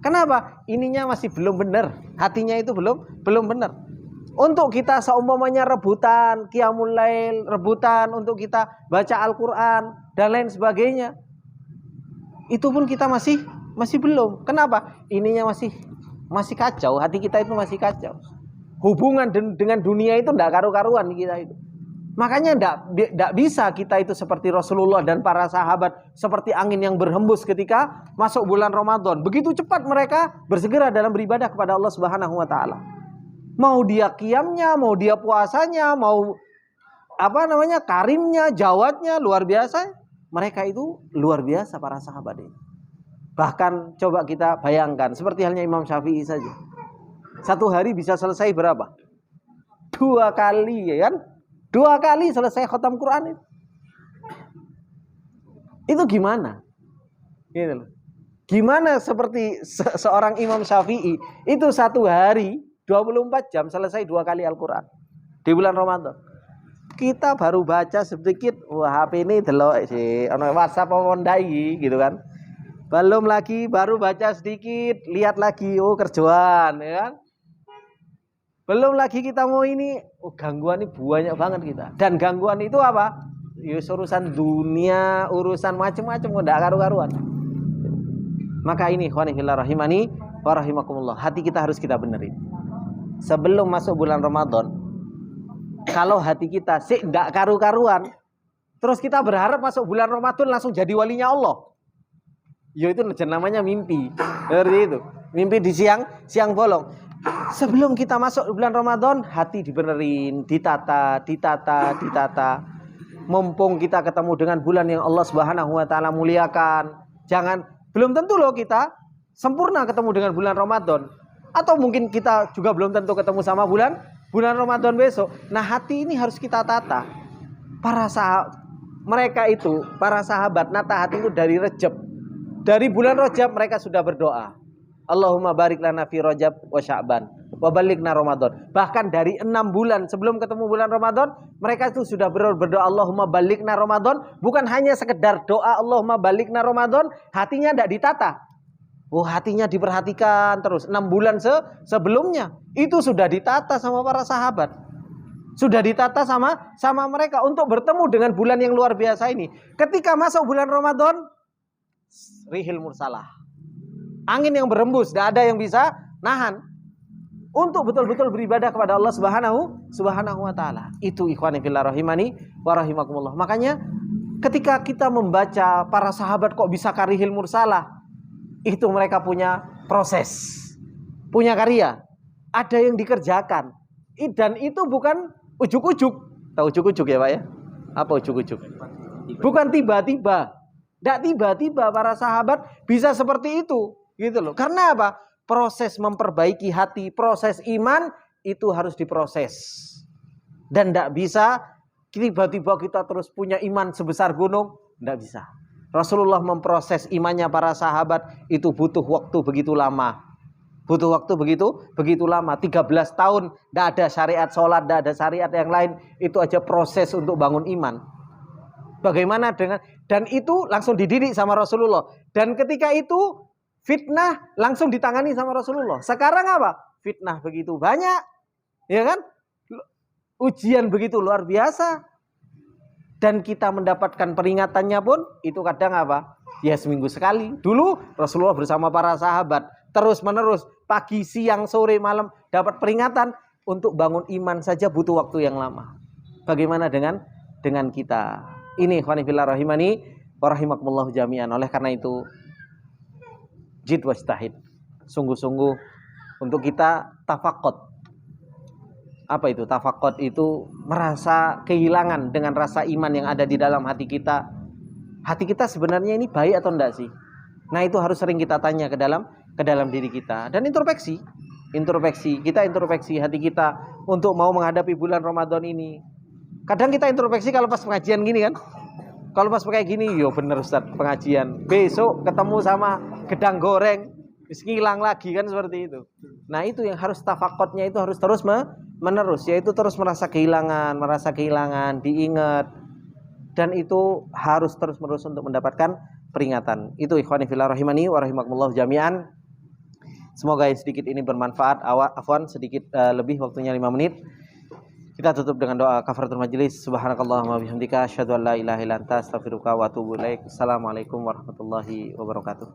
Kenapa? Ininya masih belum benar, hatinya itu belum benar. Untuk kita seumpamanya rebutan qiyamul lail, rebutan untuk kita baca Al-Quran dan lain sebagainya, itu pun kita masih belum. Kenapa? Ininya masih kacau, hati kita itu masih kacau. Hubungan dengan dunia itu tidak karu-karuan kita itu. Makanya tidak bisa kita itu seperti Rasulullah dan para sahabat, seperti angin yang berhembus ketika masuk bulan Ramadan. Begitu cepat mereka bersegera dalam beribadah kepada Allah Subhanahu wa taala. Mau dia qiyamnya, mau dia puasanya, mau apa namanya? Karimnya, jawatnya luar biasa. Mereka itu luar biasa para sahabat ini. Bahkan coba kita bayangkan seperti halnya Imam Syafi'i saja. Satu hari bisa selesai berapa? 2 kali ya kan? 2 kali selesai khatam Quran itu. Itu gimana? Gitu loh. Gimana seperti seorang Imam Syafi'i itu satu hari 24 jam selesai 2 kali Al-Quran di bulan Ramadan. Kita baru baca sedikit, wah HP ini delok sih, ono WhatsApp apa ndai gitu kan. Belum lagi baru baca sedikit, lihat lagi, oh kerjaan ya kan. Belum lagi kita mau ini, oh gangguan ini banyak banget kita. Dan gangguan itu apa? Ya urusan dunia, urusan macam-macam, enggak karu-karuan. Maka ini khonihillah rahimani wa rahimakumullah, hati kita harus kita benerin. Sebelum masuk bulan Ramadan, kalau hati kita sih enggak karu-karuan, terus kita berharap masuk bulan Ramadan langsung jadi walinya Allah. Ya itu namanya mimpi. Seperti itu. Mimpi di siang bolong. Sebelum kita masuk bulan Ramadan, hati dibenerin, ditata. Mumpung kita ketemu dengan bulan yang Allah Subhanahu wa taala muliakan. Belum tentu loh kita sempurna ketemu dengan bulan Ramadan. Atau mungkin kita juga belum tentu ketemu sama bulan Ramadan besok. Nah, hati ini harus kita tata. Para sahabat nata hati itu dari Rajab. Dari bulan Rajab mereka sudah berdoa. Allahumma barik lana fi Rajab wa Sya'ban wa balighna Ramadan. Bahkan dari 6 bulan sebelum ketemu bulan Ramadan, mereka itu sudah berdoa Allahumma balighna Ramadan, bukan hanya sekedar doa Allahumma balighna Ramadan, hatinya tidak ditata. Oh, hatinya diperhatikan terus. 6 bulan sebelumnya itu sudah ditata sama para sahabat. Sudah ditata sama mereka untuk bertemu dengan bulan yang luar biasa ini. Ketika masuk bulan Ramadan, rihil mursalah. Angin yang berembus, tidak ada yang bisa nahan. Untuk betul-betul beribadah kepada Allah Subhanahu wa taala. Itu ikhwani fillah rahimani wa rahimakumullah. Makanya ketika kita membaca para sahabat kok bisa karihil mursalah, itu mereka punya proses, punya karya, ada yang dikerjakan. Dan itu bukan ujuk-ujuk. Tahu ujuk-ujuk ya Pak ya? Apa ujuk-ujuk? Bukan tiba-tiba. Tidak tiba-tiba para sahabat bisa seperti itu. Gitu loh. Karena apa? Proses memperbaiki hati, proses iman itu harus diproses. Dan tidak bisa tiba-tiba kita terus punya iman sebesar gunung. Tidak bisa. Rasulullah memproses imannya para sahabat itu butuh waktu begitu lama. Butuh waktu begitu lama. 13 tahun tidak ada syariat sholat, tidak ada syariat yang lain. Itu aja proses untuk bangun iman. Bagaimana dengan, dan itu langsung dididik sama Rasulullah. Dan ketika itu fitnah langsung ditangani sama Rasulullah. Sekarang apa? Fitnah begitu banyak, ya kan? Ujian begitu luar biasa. Dan kita mendapatkan peringatannya pun itu kadang apa? Ya seminggu sekali. Dulu Rasulullah bersama para sahabat terus menerus pagi, siang, sore, malam dapat peringatan. Untuk bangun iman saja butuh waktu yang lama. Bagaimana dengan kita? Ini ikhwani fillah rahimani wa rahimakumullah jami'an. Oleh karena itu jid wastahid, sungguh-sungguh untuk kita tafakot. Apa itu tafakot? Itu merasa kehilangan dengan rasa iman yang ada di dalam hati kita. Hati kita sebenarnya ini baik atau enggak sih? Nah, itu harus sering kita tanya ke dalam diri kita. Dan introspeksi kita introspeksi hati kita untuk mau menghadapi bulan Ramadan ini. Kadang kita introspeksi kalau pas pengajian gini kan. Kalau pas pakai gini, yo bener Ustaz, pengajian. Besok ketemu sama gedang goreng, ngilang lagi kan seperti itu. Nah, itu yang harus tafakotnya itu harus terus menerus, yaitu terus merasa kehilangan, diingat. Dan itu harus terus menerus untuk mendapatkan peringatan. Itu ikhwani fillah rahimani wa rahimakumullah jami'an. Semoga sedikit ini bermanfaat. Afwan sedikit lebih waktunya 5 menit. Kita tutup dengan doa kafaratul majelis. Subhanakallahumma bihamdika asyhadu an la ilaha illa anta astaghfiruka wa atubu ilaik. Assalamualaikum warahmatullahi wabarakatuh.